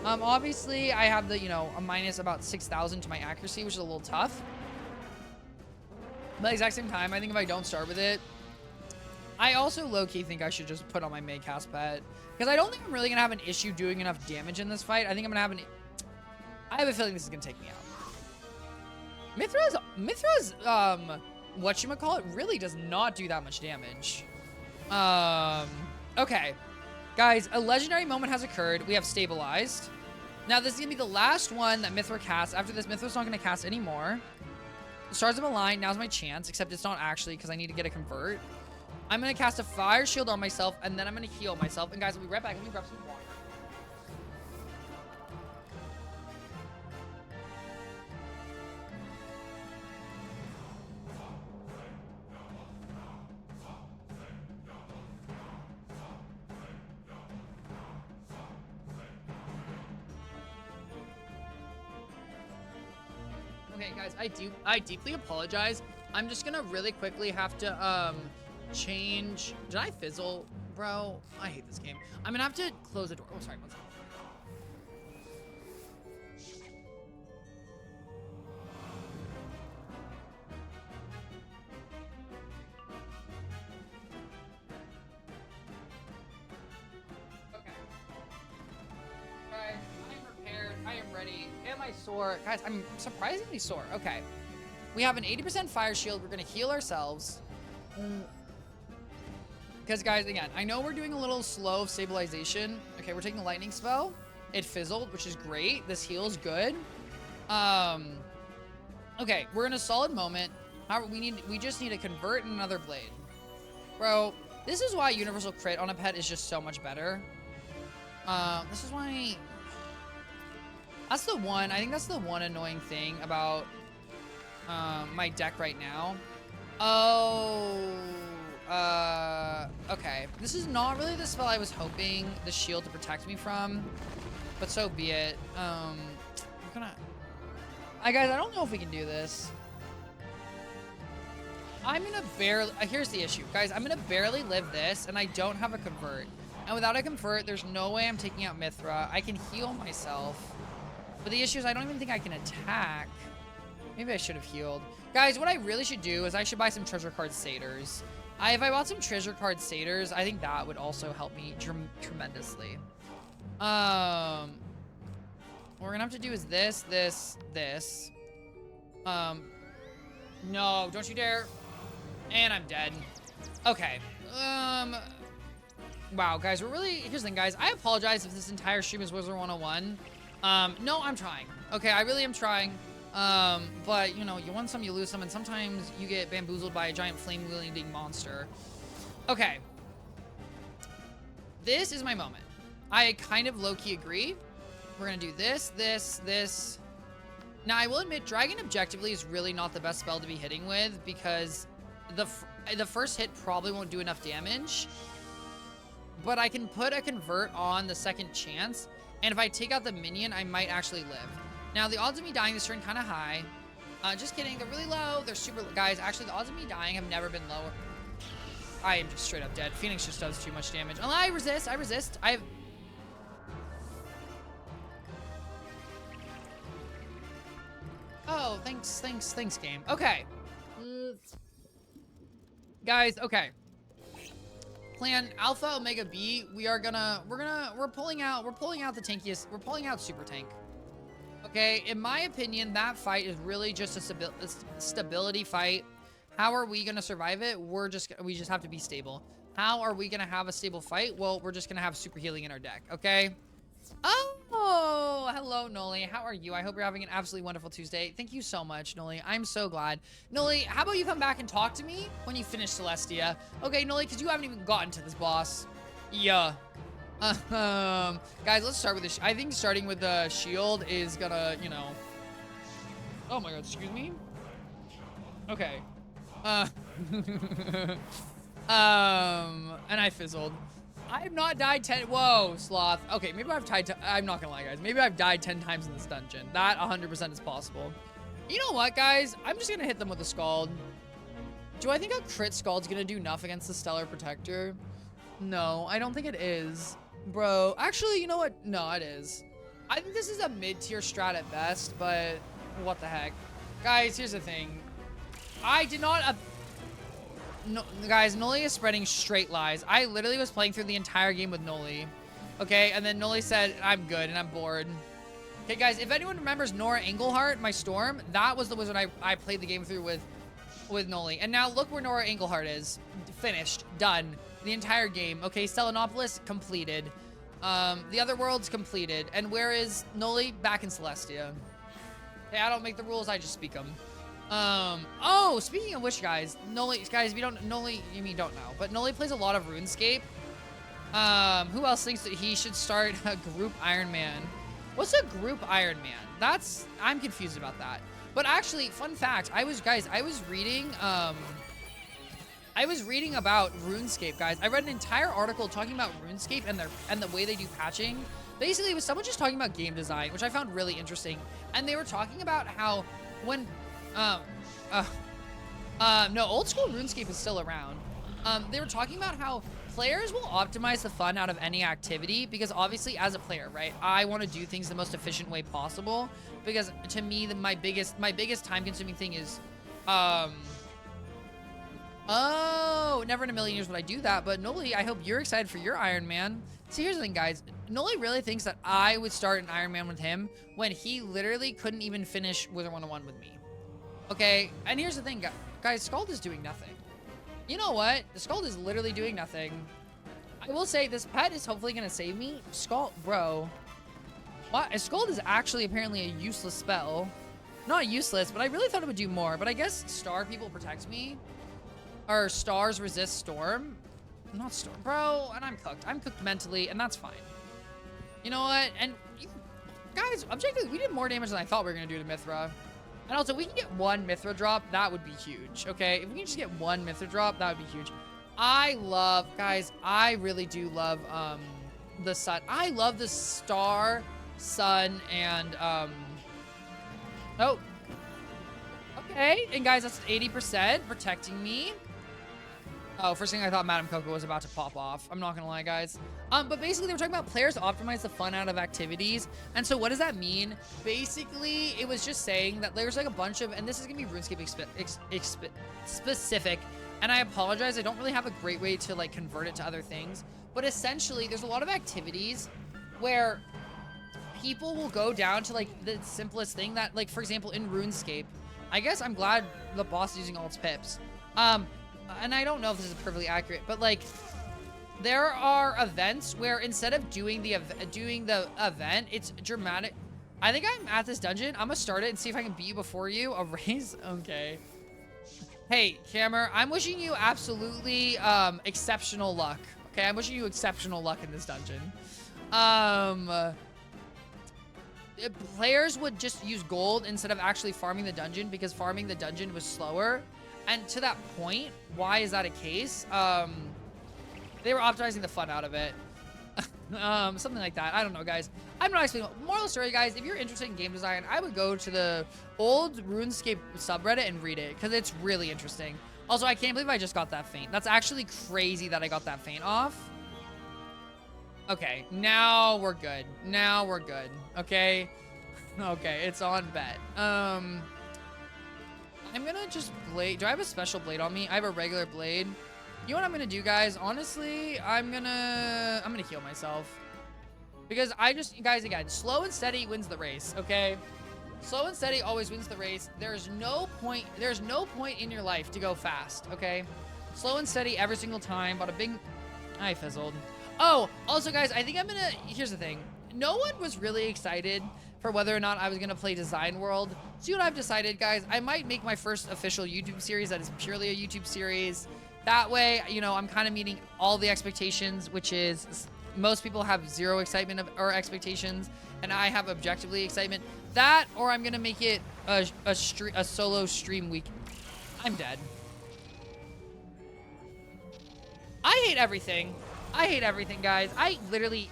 Obviously, I have the, you know, a minus about 6,000 to my accuracy, which is a little tough. But at the exact same time, I think if I don't start with it, I also low-key think I should just put on my May cast pet. Because I don't think I'm really going to have an issue doing enough damage in this fight. I think I'm going to have I have a feeling this is going to take me out. Mithra's, whatchamacallit, really does not do that much damage. Okay. Guys, a legendary moment has occurred. We have stabilized. Now, this is going to be the last one that Mithra casts. After this, Mithra's not going to cast anymore. The stars of a line. Now's my chance, except it's not actually because I need to get a convert. I'm going to cast a fire shield on myself, and then I'm going to heal myself. And guys, I'll be right back. Let me grab some water. Okay, guys, I deeply apologize. I'm just gonna really quickly have to change. Did I fizzle, bro? I hate this game. I'm gonna have to close the door. Oh, sorry. One second. Okay. Guys, I'm prepared. I am ready. Am I sore? Guys, I'm surprisingly sore. Okay. We have an 80% fire shield. We're going to heal ourselves. Because, guys, again, I know we're doing a little slow stabilization. Okay, we're taking the lightning spell. It fizzled, which is great. This heal is good. Okay, we're in a solid moment. However, we just need to convert another blade. Bro, this is why universal crit on a pet is just so much better. This is why... That's the one, I think that's the one annoying thing about my deck right now. Okay. This is not really the spell I was hoping the shield to protect me from, but so be it. We're gonna... guys, I don't know if we can do this. I'm gonna barely... here's the issue. Guys, I'm gonna barely live this, and I don't have a convert. And without a convert, there's no way I'm taking out Mithra. I can heal myself. But the issue is I don't even think I can attack. Maybe I should have healed. Guys, what I really should do is I should buy some treasure card satyrs. If I bought some treasure card satyrs, I think that would also help me tremendously. What we're gonna have to do is this. No, don't you dare. And I'm dead. Okay. Wow, guys, we're really... Here's the thing, guys. I apologize if this entire stream is Wizard 101. No, I'm trying. Okay, I really am trying. But, you know, you win some, you lose some, and sometimes you get bamboozled by a giant flame-wielding monster. Okay. This is my moment. I kind of low-key agree. We're gonna do this. Now, I will admit, Dragon objectively is really not the best spell to be hitting with because the first hit probably won't do enough damage. But I can put a convert on the second chance, and if I take out the minion, I might actually live. Now, the odds of me dying this turn kind of high. Just kidding, they're really low. They're super... Guys, actually, the odds of me dying have never been lower. I am just straight up dead. Phoenix just does too much damage. Oh, I resist. Oh, thanks, game. Okay. Guys, okay. Plan Alpha Omega B. We're pulling out the tankiest. We're pulling out Super Tank. Okay, in my opinion, that fight is really just a stability fight. How are we gonna survive it? We just have to be stable. How are we gonna have a stable fight? Well, we're just gonna have super healing in our deck, okay? Oh, hello, Noli. How are you? I hope you're having an absolutely wonderful Tuesday. Thank you so much, Noli. I'm so glad. Noli, how about you come back and talk to me when you finish Celestia? Okay, Noli, because you haven't even gotten to this boss. Yeah. Guys, let's start with this. I think starting with the shield is gonna, you know. Oh my god, excuse me. Okay. And I fizzled. I have not died 10. Whoa, sloth. Okay, maybe I've died. I'm not gonna lie, guys. Maybe I've died 10 times in this dungeon. That 100% is possible. You know what, guys? I'm just gonna hit them with a scald. Do I think a crit scald's gonna do enough against the Stellar Protector? No, I don't think it is. Bro, actually, you know what? No, it is. I think this is a mid-tier strat at best, but what the heck. Guys, here's the thing. I did not... No, guys, Noli is spreading straight lies. I literally was playing through the entire game with Noli. Okay, and then Noli said, I'm good and I'm bored. Okay, guys, if anyone remembers Nora Engelhart, my Storm, that was the wizard I played the game through with Noli. And now look where Nora Engelhart is. Finished. Done. The entire game. Okay, Selenopolis completed. The other worlds completed. And where is Noli? Back in Celestia. Hey, I don't make the rules, I just speak them. Oh, speaking of which, guys, Noli, guys, if you don't, Noli, you mean don't know, but Noli plays a lot of RuneScape. Who else thinks that he should start a group Iron Man? What's a group Iron Man? I'm confused about that. But actually, fun fact, I was reading about RuneScape, guys. I read an entire article talking about RuneScape and the way they do patching. Basically, it was someone just talking about game design, which I found really interesting. And they were talking about how when no, old school RuneScape is still around. They were talking about how players will optimize the fun out of any activity because obviously as a player, right, I want to do things the most efficient way possible because to me, my biggest time consuming thing is, oh, never in a million years would I do that. But Noli, I hope you're excited for your Iron Man. See, here's the thing, guys. Noli really thinks that I would start an Iron Man with him when he literally couldn't even finish Wither 101 with me. Okay, and here's the thing, guys, Scald is doing nothing. You know what? The Scald is literally doing nothing. I will say this pet is hopefully going to save me. Scald, bro. What? Scald is actually apparently a useless spell. Not useless, but I really thought it would do more. But I guess Star People protect me. Or Stars resist Storm. Not Storm. Bro, and I'm cooked. I'm cooked mentally, and that's fine. You know what? And guys, objectively, we did more damage than I thought we were going to do to Mithra. And also, if we can get one Mithra drop, that would be huge, okay? If we can just get one Mithra drop, that would be huge. I love, guys, I really do love the sun. I love the star, sun, and, oh. Okay, and guys, that's 80% protecting me. Oh, first thing I thought Madame Coco was about to pop off. I'm not gonna lie, guys. But basically, they were talking about players optimize the fun out of activities. And so what does that mean? Basically, it was just saying that there's like a bunch of, and this is gonna be RuneScape specific. And I apologize, I don't really have a great way to like convert it to other things. But essentially, there's a lot of activities where people will go down to like the simplest thing that, like, for example, in RuneScape, I guess I'm glad the boss is using all its pips. And I don't know if this is perfectly accurate, but like there are events where instead of doing the event, it's dramatic. I think I'm at this dungeon. I'm gonna start it and see if I can beat you before you. A raise? Okay. Hey, Hammer, I'm wishing you absolutely exceptional luck. Okay, I'm wishing you exceptional luck in this dungeon. Players would just use gold instead of actually farming the dungeon because farming the dungeon was slower. And to that point, why is that a case? They were optimizing the fun out of it. Something like that. I don't know, guys. I'm not explaining. Moral of the story, guys, if you're interested in game design, I would go to the old RuneScape subreddit and read it because it's really interesting. Also, I can't believe I just got that feint. That's actually crazy that I got that feint off. Okay, now we're good. Now we're good. Okay. Okay, it's on bet. I'm gonna just blade. Do I have a special blade on me? I have a regular blade. You know what I'm gonna do, guys? Honestly, I'm gonna heal myself. Because guys, again, slow and steady wins the race, okay? Slow and steady always wins the race. There's no point in your life to go fast, okay? Slow and steady every single time, but I fizzled. Oh, also, guys, I think here's the thing. No one was really excited for whether or not I was going to play Design World. See what I've decided, guys? I might make my first official YouTube series that is purely a YouTube series. That way, you know, I'm kind of meeting all the expectations, which is most people have zero excitement or expectations, and I have objectively excitement. That, or I'm gonna make it a solo stream week. I'm dead. I hate everything. I hate everything, guys. I literally...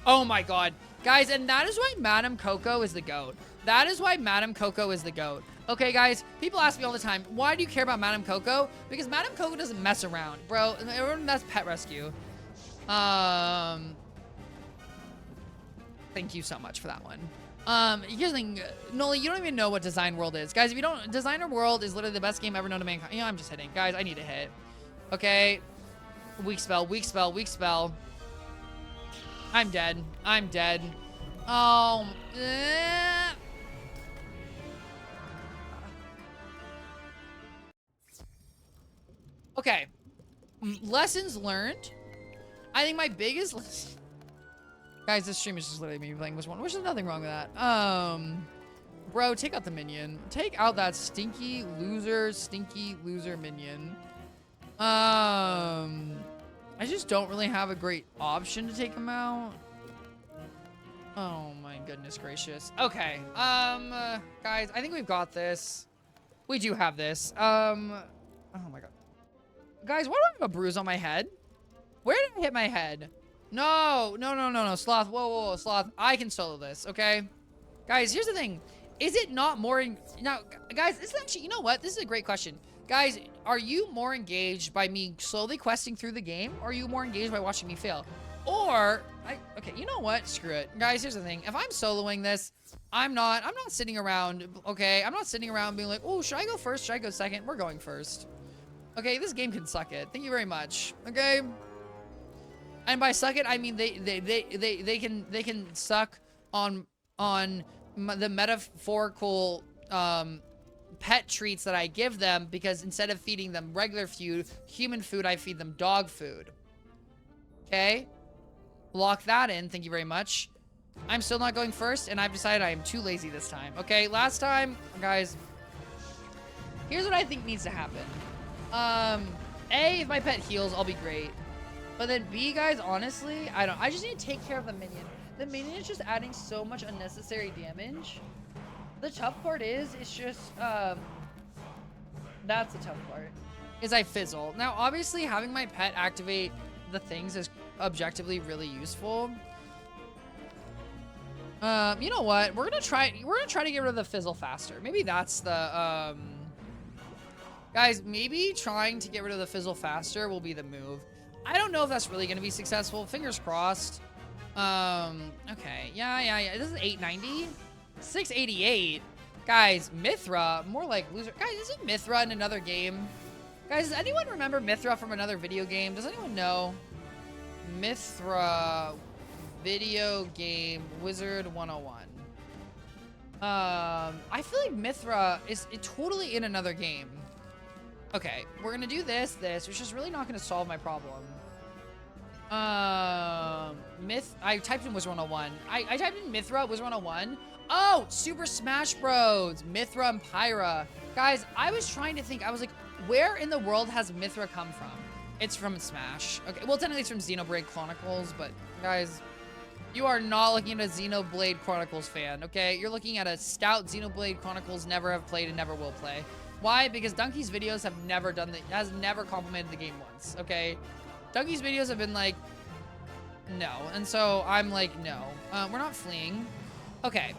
Oh my god. Guys, and that is why Madame Coco is the GOAT. That is why Madame Coco is the GOAT. Okay, guys, people ask me all the time, why do you care about Madame Coco? Because Madame Coco doesn't mess around, bro. That's Pet Rescue. Thank you so much for that one. Here's the thing, Noli, you don't even know what Design World is. Guys, if you don't, Designer World is literally the best game ever known to mankind. You know, I'm just hitting. Guys, I need a hit. Okay. Weak spell, weak spell, weak spell. I'm dead. I'm dead. Oh. Okay. Lessons learned. I think my biggest lesson... Guys, this stream is just literally me playing this one, which is nothing wrong with that. Bro, take out the minion. Take out that stinky loser minion. I just don't really have a great option to take him out. Oh my goodness gracious. Okay. Guys, I think we've got this. We do have this. Oh my god. Guys, why do I have a bruise on my head? Where did I hit my head? No, Sloth. Whoa, Sloth. I can solo this, okay? Guys, here's the thing. Is it not more... Now, guys, this is actually... You know what? This is a great question. Guys, are you more engaged by me slowly questing through the game? Or are you more engaged by watching me fail? Or... Okay, you know what? Screw it. Guys, here's the thing. If I'm soloing this, I'm not sitting around, okay? I'm not sitting around being like, oh, should I go first? Should I go second? We're going first. Okay, this game can suck it. Thank you very much. Okay? And by suck it, I mean they can suck on the metaphorical pet treats that I give them, because instead of feeding them regular food, human food, I feed them dog food. Okay? Lock that in. Thank you very much. I'm still not going first, and I've decided I am too lazy this time. Okay, last time, guys, here's what I think needs to happen. A, if my pet heals, I'll be great. But then B, guys, honestly, I just need to take care of the minion. The minion is just adding so much unnecessary damage. The tough part is, it's just, that's the tough part, is I fizzle. Now, obviously, having my pet activate the things is objectively really useful. You know what? We're gonna try to get rid of the fizzle faster. Maybe that's the, guys, maybe trying to get rid of the fizzle faster will be the move. I don't know if that's really gonna be successful. Fingers crossed. Okay. Yeah. This is 890. 688. Guys, Mithra, more like loser. Guys, isn't Mithra in another game? Guys, does anyone remember Mithra from another video game? Does anyone know? Mithra video game Wizard 101. I feel like Mithra is totally in another game. Okay, we're gonna do this, which is really not gonna solve my problem. I typed in Wizard 101. I typed in Mithra, Wizard 101. Oh, Super Smash Bros. Mithra and Pyra. Guys, I was trying to think. I was like, where in the world has Mithra come from? It's from Smash. Okay, well, technically it's from Xenoblade Chronicles, but guys, you are not looking at a Xenoblade Chronicles fan, okay? You're looking at a stout Xenoblade Chronicles never have played and never will play. Why? Because Donkey's videos have never done that, has never complimented the game once, okay? Donkey's videos have been like, no. And so I'm like, no. We're not fleeing. Okay.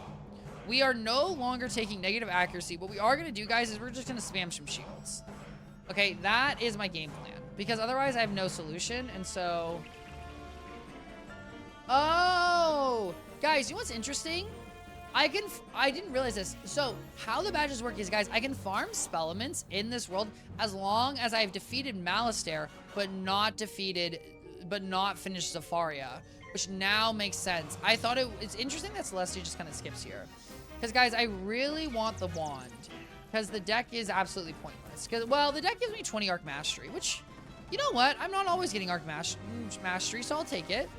We are no longer taking negative accuracy. What we are going to do, guys, is we're just going to spam some shields. Okay, that is my game plan. Because otherwise I have no solution, and so... Oh! Guys, you know what's interesting? I didn't realize this. So, how the badges work is, guys, I can farm Spellements in this world as long as I've defeated Malistaire, but not finished Zafaria, which now makes sense. I thought it's interesting that Celestia just kind of skips here. Because, guys, I really want the wand. Because the deck is absolutely pointless. Well, the deck gives me 20 Arc Mastery, which, you know what? I'm not always getting Arc Mastery, so I'll take it.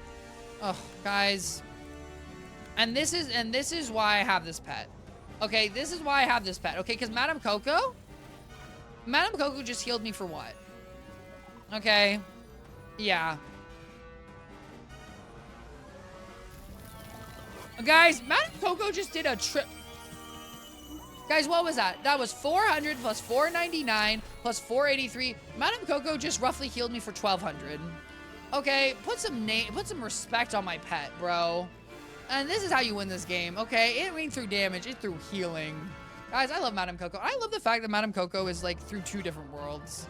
Oh, guys. And this is why I have this pet. Okay, this is why I have this pet. Okay, because Madame Coco just healed me for what? Okay. Yeah. Guys, Madame Coco just did a trip. Guys, what was that? That was 400 plus 499 plus 483. Madame Coco just roughly healed me for 1200. Okay, put some respect on my pet, bro. And this is how you win this game, okay? It didn't win through damage, it through healing. Guys, I love Madame Coco. I love the fact that Madame Coco is like through 2 different worlds.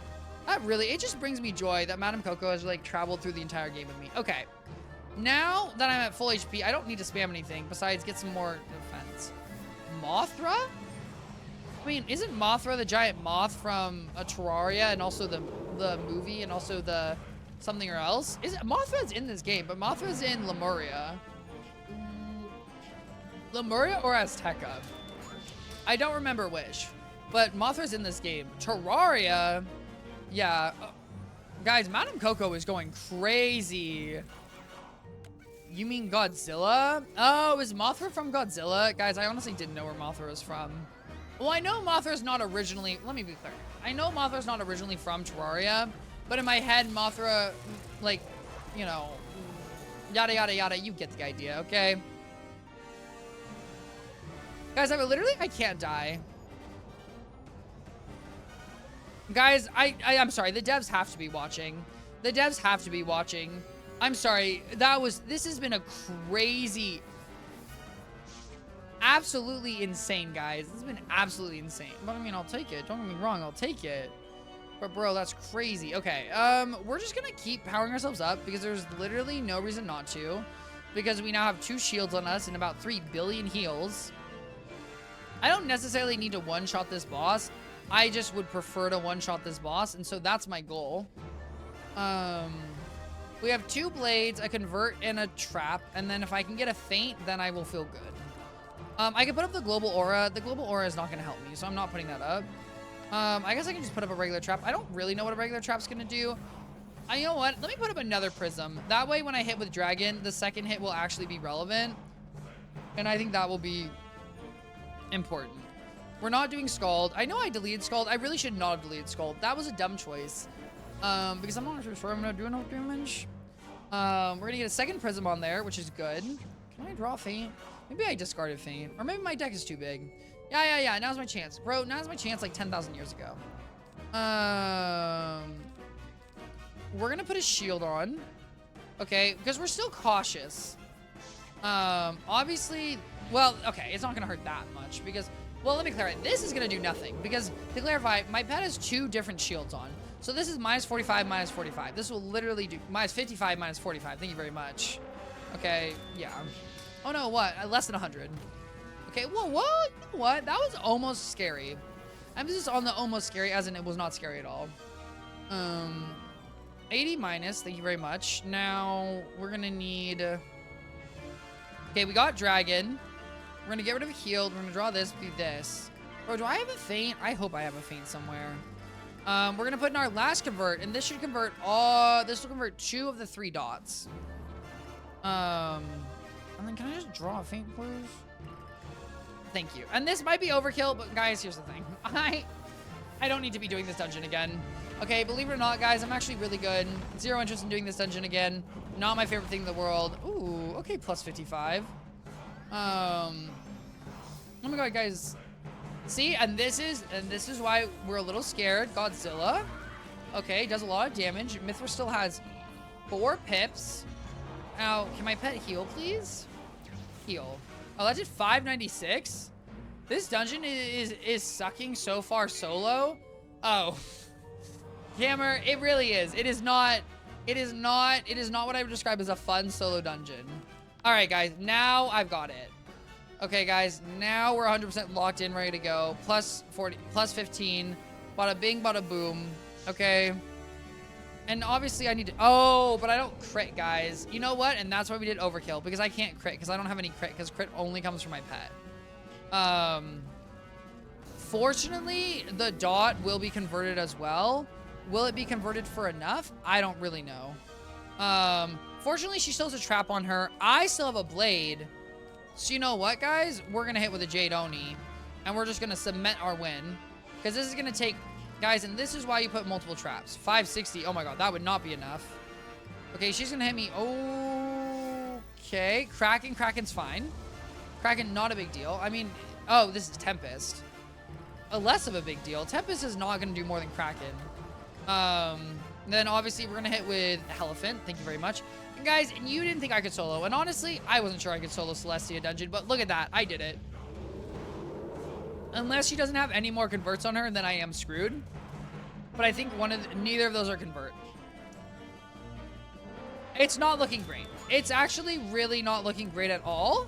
It just brings me joy that Madame Coco has like traveled through the entire game with me. Okay, now that I'm at full HP, I don't need to spam anything besides get some more defense. Mothra? I mean, isn't Mothra the giant moth from Terraria and also the movie and also the something or else? Mothra's in this game, but Mothra's in Lemuria. Lemuria or Azteca? I don't remember which, but Mothra's in this game. Terraria, yeah. Guys, Madame Coco is going crazy. You mean Godzilla? Oh, is Mothra from Godzilla? Guys, I honestly didn't know where Mothra was from. Well, I know Mothra's not originally... Let me be clear. I know Mothra's not originally from Terraria, but in my head, Mothra, like, you know, yada, yada, yada. You get the idea, okay? Guys, I can't die. Guys, I'm sorry. The devs have to be watching. The devs have to be watching. I'm sorry. This has been a crazy... Absolutely insane, guys. This has been absolutely insane. But I mean, I'll take it. Don't get me wrong, I'll take it. But bro, that's crazy. Okay, we're just gonna keep powering ourselves up because there's literally no reason not to. Because we now have 2 shields on us and about 3 billion heals. I don't necessarily need to one-shot this boss. I just would prefer to one-shot this boss, and so that's my goal. We have 2 blades, a convert, and a trap, and then if I can get a feint, then I will feel good. I can put up the global aura. The global aura is not going to help me, so I'm not putting that up. I guess I can just put up a regular trap. I don't really know what a regular trap's going to do. You know what? Let me put up another prism. That way, when I hit with dragon, the second hit will actually be relevant. And I think that will be important. We're not doing Scald. I know I deleted Scald. I really should not have deleted Scald. That was a dumb choice. Because I'm not actually sure I'm going to do enough damage. We're going to get a second prism on there, which is good. Can I draw a feint? Maybe I discarded feint. Or maybe my deck is too big. Yeah. Now's my chance. Bro, now's my chance like 10,000 years ago. We're going to put a shield on. Okay, because we're still cautious. Obviously, well, okay, it's not going to hurt that much because, well, let me clarify. This is going to do nothing because, to clarify, my pet has 2 different shields on. So this is minus 45, minus 45. This will literally do minus 55, minus 45. Thank you very much. Okay, yeah. Oh no, what? Less than 100. Okay, whoa, what? You know what? That was almost scary. Emphasis on the almost scary, as in it was not scary at all. 80 minus, thank you very much. Now, we're gonna need... Okay, we got dragon. We're gonna get rid of a healed. We're gonna draw this, do this. Bro, do I have a feint? I hope I have a feint somewhere. We're gonna put in our last convert, and this should convert this will convert 2 of the 3 dots. And then can I just draw a feint, please? Thank you. And this might be overkill, but guys, here's the thing. I don't need to be doing this dungeon again. Okay, believe it or not, guys, I'm actually really good. 0 interest in doing this dungeon again. Not my favorite thing in the world. Ooh, okay, plus 55. Oh my god, guys. See, and this is why we're a little scared. Godzilla. Okay, does a lot of damage. Mithra still has 4 pips. Now, can my pet heal, please? Heal. Oh, that did 596? This dungeon is sucking so far solo. Oh. Hammer, it really is. It is not what I would describe as a fun solo dungeon. All right, guys, now I've got it. Okay, guys, now we're 100% locked in, ready to go. Plus 40, plus 15. Bada bing, bada boom. Okay. And obviously I need to... Oh, but I don't crit, guys. You know what? And that's why we did overkill. Because I can't crit. Because I don't have any crit. Because crit only comes from my pet. Fortunately, the dot will be converted as well. Will it be converted for enough? I don't really know. Fortunately, she still has a trap on her. I still have a blade. So you know what, guys? We're going to hit with a Jade Oni. And we're just going to cement our win. Because this is going to take... Guys, and this is why you put multiple traps. 560. Oh my god, that would not be enough. Okay, she's gonna hit me. Okay. Kraken's fine. Kraken, not a big deal. I mean, oh, this is Tempest. Less of a big deal. Tempest is not going to do more than Kraken. Then obviously we're going to hit with Elephant. Thank you very much. And guys, you didn't think I could solo. And honestly, I wasn't sure I could solo Celestia Dungeon. But look at that. I did it. Unless she doesn't have any more converts on her, then I am screwed. But I think neither of those are convert. It's not looking great. It's actually really not looking great at all.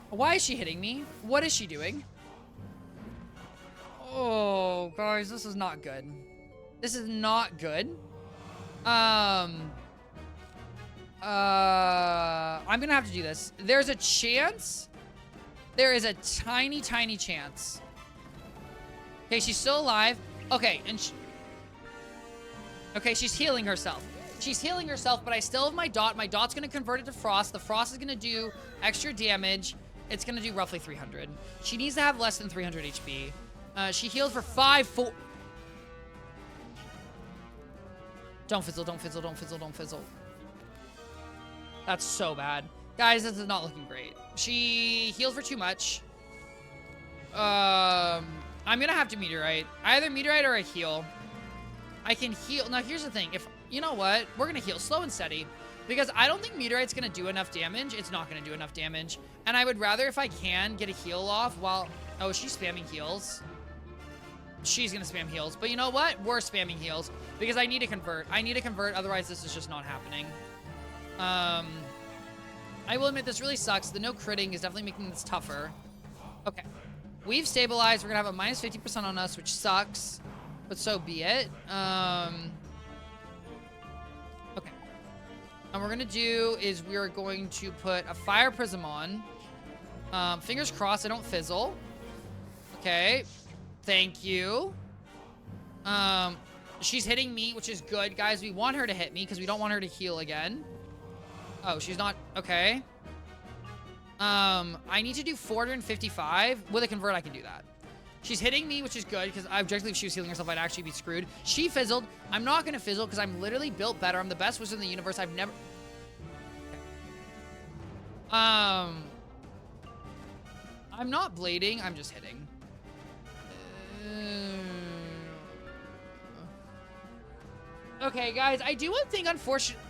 Why is she hitting me? What is she doing? Oh, guys, this is not good. This is not good. I'm gonna have to do this. There's a chance. There is a tiny, tiny chance. Okay, she's still alive. Okay, and okay, she's healing herself. She's healing herself, but I still have my dot. My dot's gonna convert it to frost. The frost is gonna do extra damage. It's gonna do roughly 300. She needs to have less than 300 HP. She healed for 4. Don't fizzle, don't fizzle, don't fizzle, don't fizzle. That's so bad. Guys, this is not looking great. She healed for too much. I'm gonna have to meteorite. Either meteorite or a heal. I can heal. Now, here's the thing. If you know what? We're gonna heal slow and steady. Because I don't think meteorite's gonna do enough damage. It's not gonna do enough damage. And I would rather, if I can, get a heal off while... Oh, she's spamming heals. She's gonna spam heals. But you know what? We're spamming heals. Because I need to convert. I need to convert, otherwise this is just not happening. I will admit this really sucks. The no critting is definitely making this tougher. Okay. We've stabilized. We're gonna have a minus 50% on us, which sucks. But so be it. Okay. And what we're gonna do is we are going to put a fire prism on. Fingers crossed I don't fizzle. Okay. Thank you. She's hitting me, which is good. Guys, we want her to hit me because we don't want her to heal again. Oh, she's not... Okay. I need to do 455. With a convert, I can do that. She's hitting me, which is good, because objectively, if she was healing herself, I'd actually be screwed. She fizzled. I'm not going to fizzle, because I'm literally built better. I'm the best wizard in the universe. I've never... I'm not blading. I'm just hitting. Okay, guys, I do one thing, unfortunately...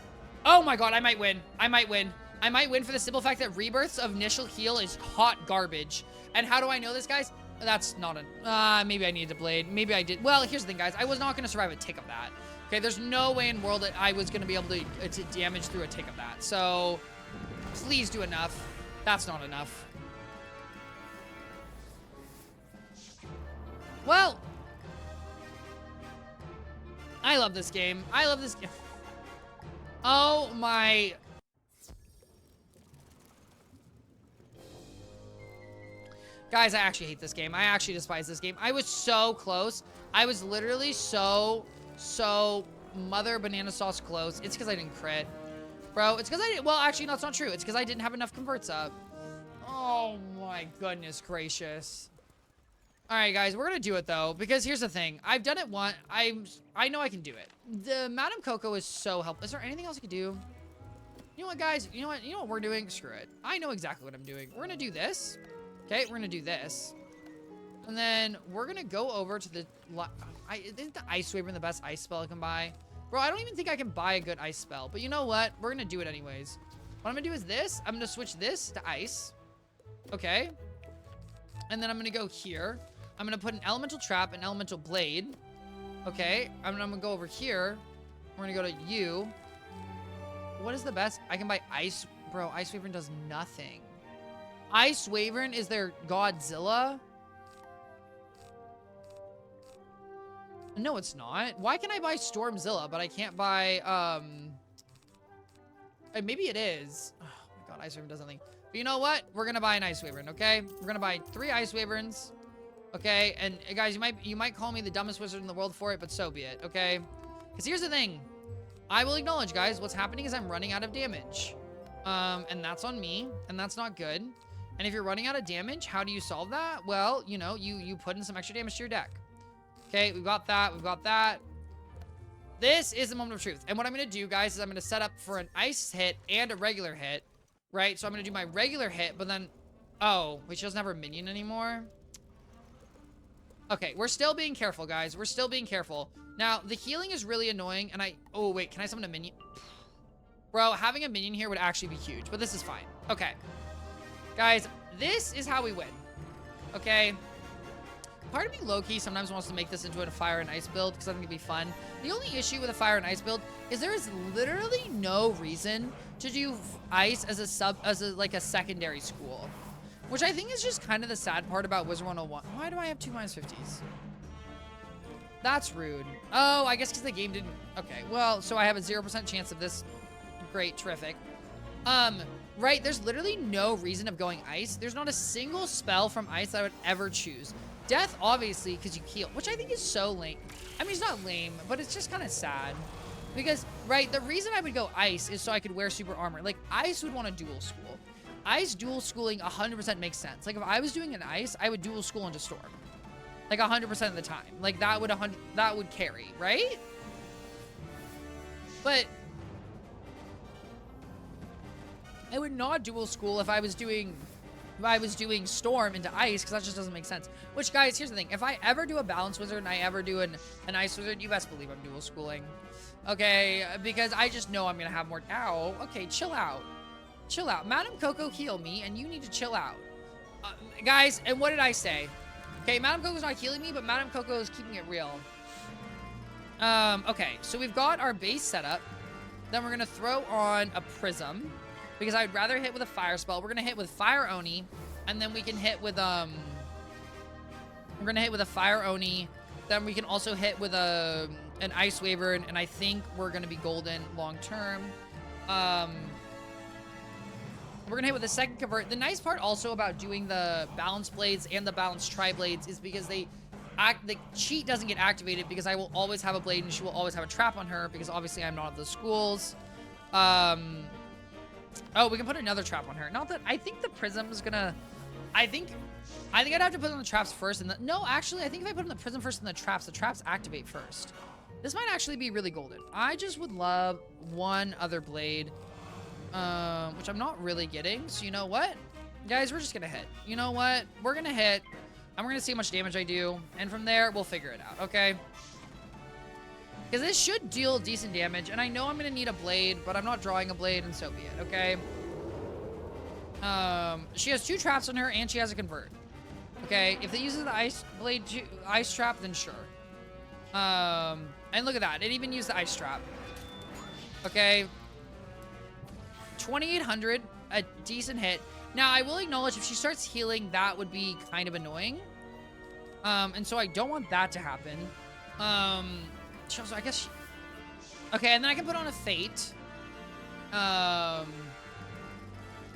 Oh my god, I might win. I might win. I might win for the simple fact that rebirths of initial heal is hot garbage. And how do I know this, guys? That's not a... maybe I needed to blade. Maybe I did. Well, here's the thing, guys. I was not going to survive a tick of that. Okay, there's no way in the world that I was going to be able to damage through a tick of that. So, please do enough. That's not enough. Well... I love this game. I love this game. Oh my... Guys, I actually hate this game. I actually despise this game. I was so close. I was literally so mother banana sauce close. It's because I didn't crit. Bro, it's because I didn't... Well, actually, no, it's not true. It's because I didn't have enough converts up. Oh my goodness gracious. All right, guys, we're going to do it, though, because here's the thing. I've done it once. I know I can do it. The Madame Coco is so helpful. Is there anything else I could do? You know what, guys? You know what we're doing? Screw it. I know exactly what I'm doing. We're going to do this. Okay, we're going to do this. And then we're going to go over to the... Isn't the Ice Wyvern the best ice spell I can buy? Bro, I don't even think I can buy a good ice spell. But you know what? We're going to do it anyways. What I'm going to do is this. I'm going to switch this to ice. Okay. And then I'm going to go here. I'm going to put an elemental trap, an elemental blade. Okay. I'm going to go over here. We're going to go to you. What is the best? I can buy ice. Bro, Ice Wyvern does nothing. Ice Wyvern is their Godzilla? No, it's not. Why can I buy Stormzilla, but I can't buy, maybe it is. Oh my god, Ice Wyvern does nothing. But you know what? We're gonna buy an Ice Wyvern, okay? We're gonna buy 3 Ice Wyverns. Okay, and guys, you might call me the dumbest wizard in the world for it, but so be it, okay? Because here's the thing. I will acknowledge, guys, what's happening is I'm running out of damage. And that's on me, and that's not good. And if you're running out of damage, how do you solve that? Well, you know, you put in some extra damage to your deck. Okay, we've got that, we've got that. This is the moment of truth. And what I'm going to do, guys, is I'm going to set up for an ice hit and a regular hit. right? So I'm gonna do my regular hit, but then, oh, wait, she doesn't have her minion anymore. Okay, we're still being careful, guys. We're still being careful. Now, the healing is really annoying, and oh, wait, can I summon a minion? Bro, having a minion here would actually be huge, but this is fine. Okay. Guys, this is how we win. Okay? Part of me, low-key, sometimes wants to make this into a fire and ice build, because I think it'd be fun. The only issue with a fire and ice build is there is literally no reason to do ice as a secondary school. Which I think is just kind of the sad part about Wizard 101. Why do I have 2 -50s? That's rude. Oh, I guess because the game didn't... Okay, well, so I have a 0% chance of this. Great, terrific. Right, there's literally no reason of going ice. There's not a single spell from ice that I would ever choose. Death, obviously, because you heal, which I think is so lame. I mean, it's not lame, but it's just kind of sad. Because, right, the reason I would go ice is so I could wear super armor. Like, ice would want to dual school. Ice dual schooling 100% makes sense. Like, if I was doing an ice, I would dual school into storm. Like, 100% of the time. Like, that would carry, right? But I would not dual school if I was doing storm into ice, because that just doesn't make sense. Which, guys, here's the thing. If I ever do a balance wizard and I ever do an ice wizard, you best believe I'm dual schooling. Okay? Because I just know I'm going to have more... Ow. Okay, chill out. Chill out. Madame Coco heal me, and you need to chill out. Guys, and what did I say? Okay, Madame Coco's not healing me, but Madame Coco is keeping it real. Okay, so we've got our base set up. Then we're going to throw on a prism, because I'd rather hit with a fire spell. We're going to hit with Fire Oni, and then we can hit with, we're going to hit with a Fire Oni. Then we can also hit with an Ice Wyvern, and I think we're going to be golden long term. We're going to hit with a second convert. The nice part also about doing the balance blades and the balance tri-blades is because the cheat doesn't get activated, because I will always have a blade and she will always have a trap on her, because obviously I'm not of the schools. Oh, we can put another trap on her. Not that I think the prism is gonna... I think I'd have to put on the traps first. And no, actually, I think if I put on the prism first and the traps activate first. This might actually be really golden. I just would love one other blade. Which I'm not really getting. So you know what? Guys, we're just gonna hit. You know what? We're gonna hit. And we're gonna see how much damage I do. And from there, we'll figure it out, okay? Because this should deal decent damage. And I know I'm gonna need a blade, but I'm not drawing a blade, and so be it, okay? She has 2 traps on her, and she has a convert. Okay, if it uses the ice blade ice trap, then sure. And look at that. It even used the ice trap. Okay. 2,800, a decent hit. Now, I will acknowledge if she starts healing, that would be kind of annoying. And so I don't want that to happen. So I guess okay, and then I can put on a Fate.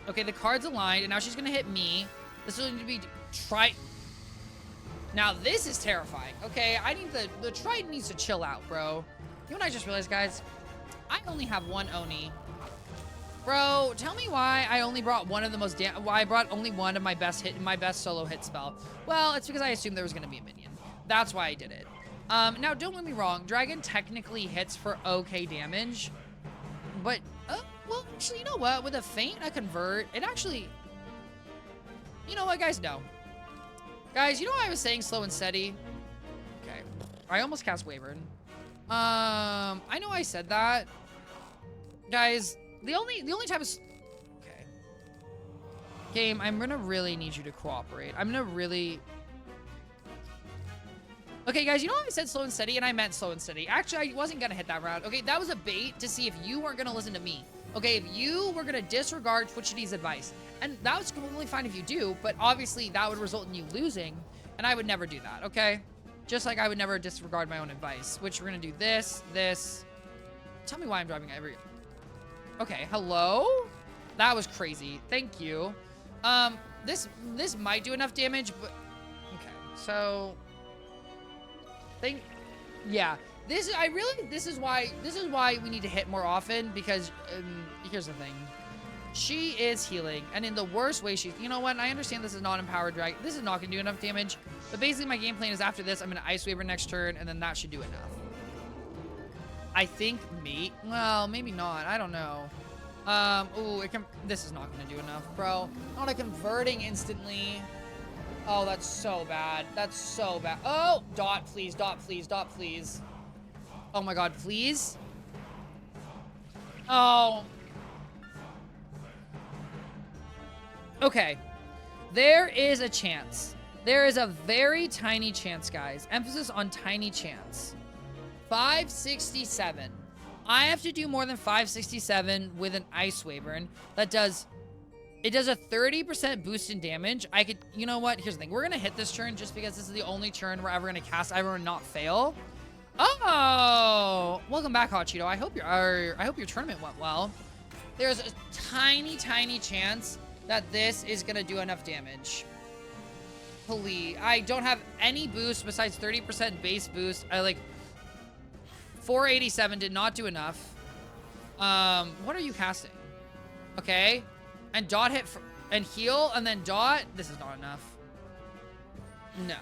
Okay, the card's aligned, and now she's gonna hit me. This will need to be Now, this is terrifying. Okay, I need the Trident needs to chill out, bro. You know what I just realized, guys? I only have 1 Oni. Bro, tell me why I only brought one of the most why I brought only one of my best solo hit spell. Well, it's because I assumed there was gonna be a minion. That's why I did it. Now don't get me wrong, Dragon technically hits for okay damage, but well, actually, you know what? With a feint, a convert, it actually, you know what, guys? No, guys, you know what I was saying, slow and steady. Okay, I almost cast Wyvern. I know I said that, guys. The only time is... Okay. Game, I'm gonna really need you to cooperate. I'm gonna really... Okay, guys, you know how I said slow and steady, and I meant slow and steady. Actually, I wasn't gonna hit that round. Okay, that was a bait to see if you weren't gonna listen to me. Okay, if you were gonna disregard Twichty's advice. And that was completely fine if you do, but obviously that would result in you losing, and I would never do that, okay? Just like I would never disregard my own advice, which we're gonna do this. Tell me why I'm driving every... Okay, hello? That was crazy. Thank you. This might do enough damage, but... Okay, so... Yeah. This is why we need to hit more often, because here's the thing. She is healing, and in the worst way you know what? I understand this is not empowered dragon. This is not gonna do enough damage, but basically my game plan is after this, I'm gonna Ice Wyvern next turn, and then that should do enough. I think well, maybe not. I don't know. Ooh, this is not gonna do enough, bro. Not a converting instantly. Oh, that's so bad. That's so bad. Oh, dot, please, dot, please, dot, please. Oh my god, please. Oh. Okay. There is a chance. There is a very tiny chance, guys. Emphasis on tiny chance. 567. I have to do more than 567 with an Ice Wyvern that does... It does a 30% boost in damage. I could... You know what? Here's the thing. We're going to hit this turn just because this is the only turn we're ever going to cast Ivern and not fail. Oh! Welcome back, Hot Cheeto. I hope your tournament went well. There's a tiny, tiny chance that this is going to do enough damage. Please. I don't have any boost besides 30% base boost. I like... 487 did not do enough. What are you casting? Okay. And dot hit and heal and then dot. This is not enough. No.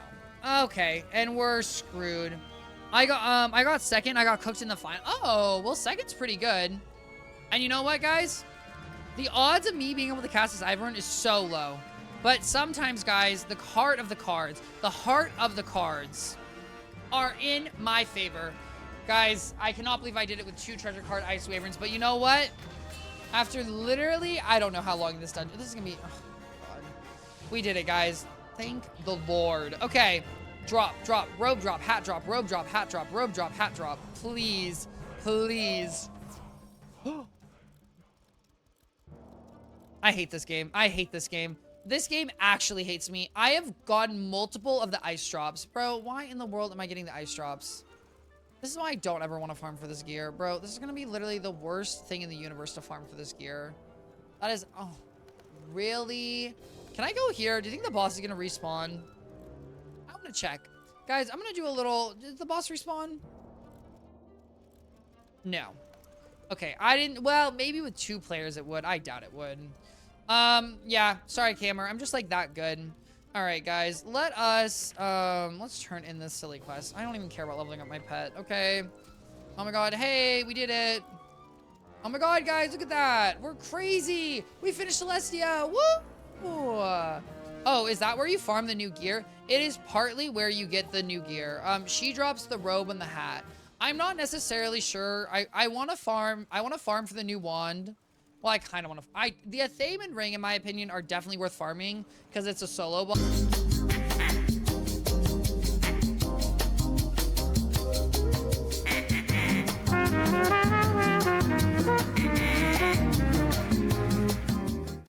Okay. And we're screwed. I got second. I got cooked in the final. Oh, well, second's pretty good. And you know what, guys? The odds of me being able to cast this Ivern is so low. But sometimes, guys, the heart of the cards are in my favor. Guys, I cannot believe I did it with 2 treasure card Ice Wyverns, but you know what? After literally, I don't know how long this dungeon, this is gonna be, oh god. We did it, guys. Thank the Lord. Okay, drop, robe drop, hat drop, robe drop, hat drop, robe drop, hat drop. Please, please. I hate this game. I hate this game. This game actually hates me. I have gotten multiple of the ice drops. Bro, why in the world am I getting the ice drops? This is why I don't ever want to farm for this gear. Bro, this is going to be literally the worst thing in the universe to farm for this gear. That is... Oh, really? Can I go here? Do you think the boss is going to respawn? I'm going to check. Guys, I'm going to do a little... Did the boss respawn? No. Okay, I didn't... Well, maybe with 2 players it would. I doubt it would. Yeah. Sorry, Cameron. I'm just, like, that good. All right, guys, let us, let's turn in this silly quest. I don't even care about leveling up my pet, okay? Oh my god, hey, we did it. Oh my god, guys, look at that. We're crazy. We finished Celestia, woo! Oh, is that where you farm the new gear? It is partly where you get the new gear. She drops the robe and the hat. I'm not necessarily sure. I want to farm for the new wand. Well, I kind of want to... The Athaman ring, in my opinion, are definitely worth farming because it's a solo boss.